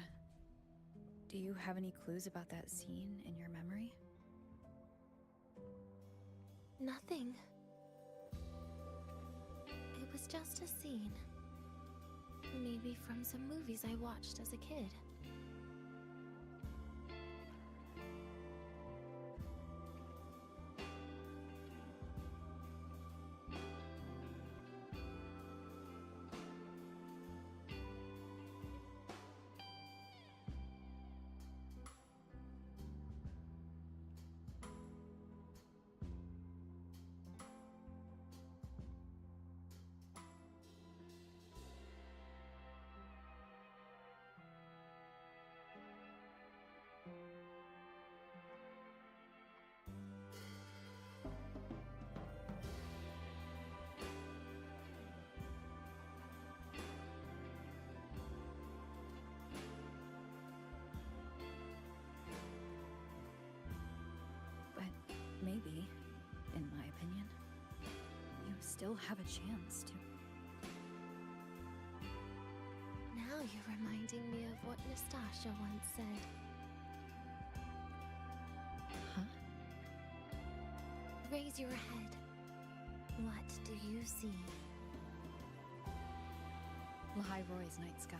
do you have any clues about that scene in your memory? Nothing. It was just a scene. Maybe from some movies I watched as a kid. Maybe, in my opinion, you still have a chance to... Now you're reminding me of what Nastasha once said. Huh? Raise your head. What do you see? Lahai Roy's night sky.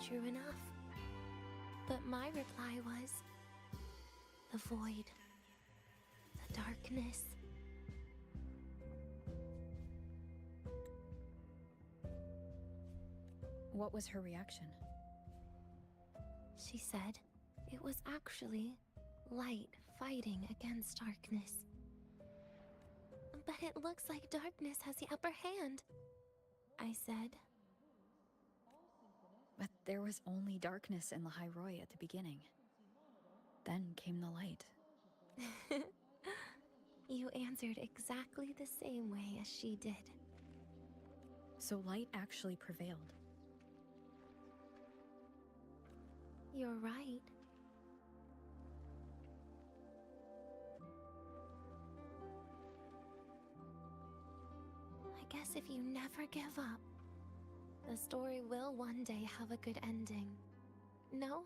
True enough. But my reply was... the void. The darkness. What was her reaction? She said it was actually Light fighting against darkness. But it looks like darkness has the upper hand, I said. But there was only darkness in the Hyroi at the beginning. Then came the light. You answered exactly the same way as she did. So light actually prevailed. You're right. I guess if you never give up, the story will one day have a good ending. No?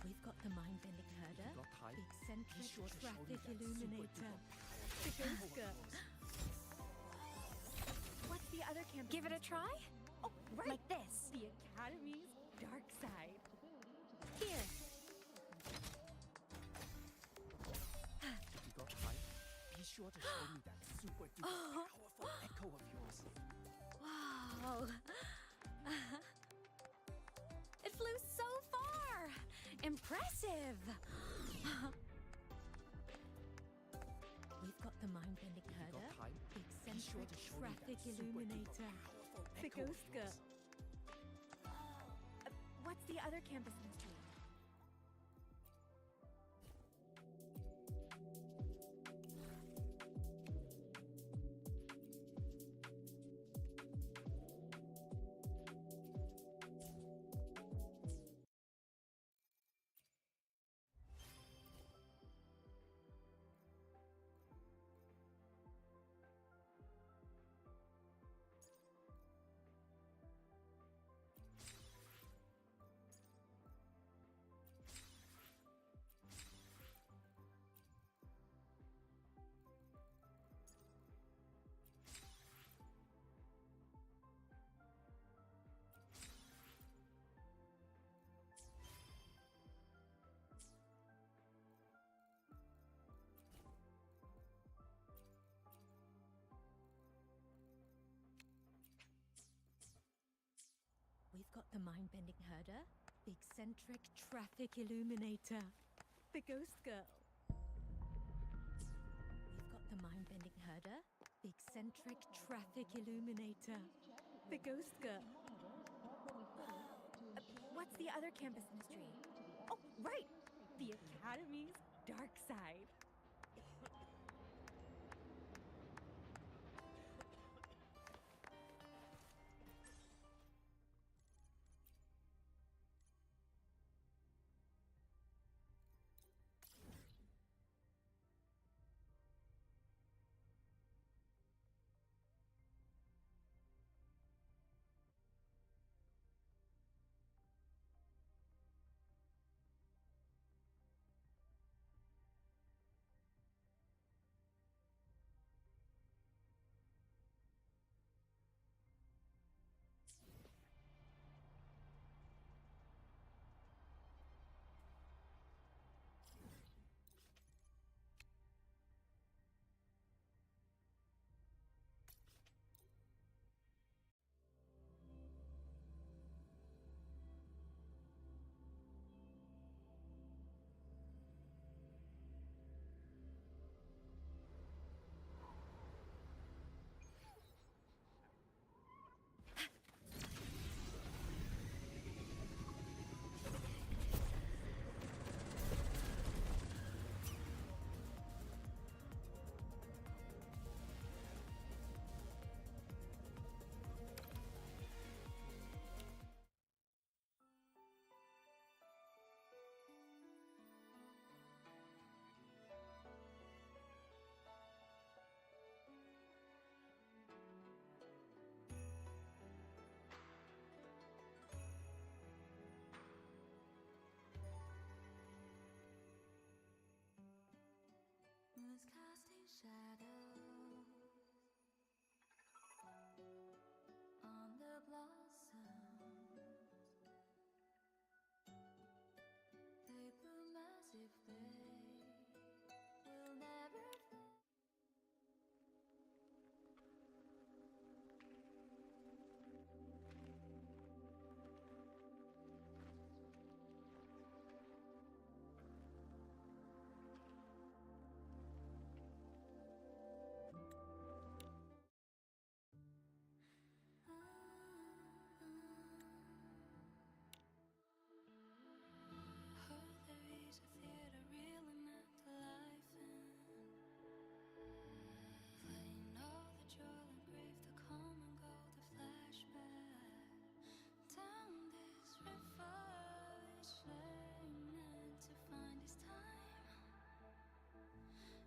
We've got the mind-bending herder, the eccentric traffic illuminator, the ghost girl. What's the other campus? Give it a try? Oh, right. Like this. The Academy's dark side. Here. You got hype? Be sure to show me that super duper powerful echo of yours. Wow. It flew so far. Impressive. We've got the mind-bending herder, hype? the Be sure eccentric to show me that traffic super duper illuminator, powerful the echo of ghost girl. yours. What's the other campus mystery? We've got the mind-bending herder, the eccentric traffic illuminator, the ghost girl. We've got the mind-bending herder, the eccentric traffic illuminator, the ghost girl. What's the other campus mystery? Oh, right! The Academy's dark side. on the blossoms. They bloom as if they will never fade. There is a theater really meant to life in, playing all the joy and grief, the come and go, the flashback. Down this river each lane meant to find its time.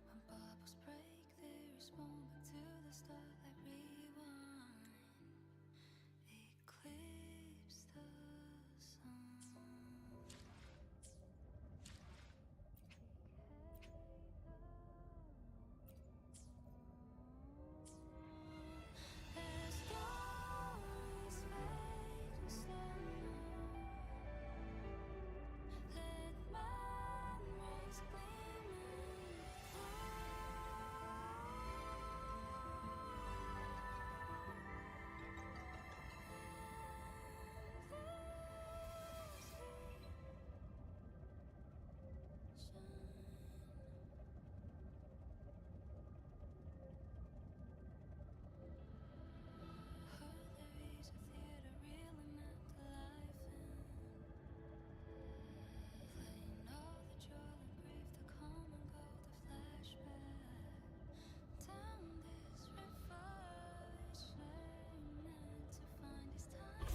When bubbles break, there is moment to the start like rewind. Eclipse the sun. As stories fade in slow mo, let memories gleaming there is a theater really meant to life in, playing all the joy and grief, the come and go, the flashback. Down this river each lane meant to find its time.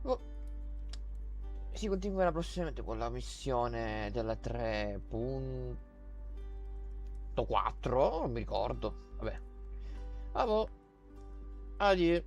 Oh, si continuerà prossimamente con la missione della 3.4, non mi ricordo. Vabbè. Addio.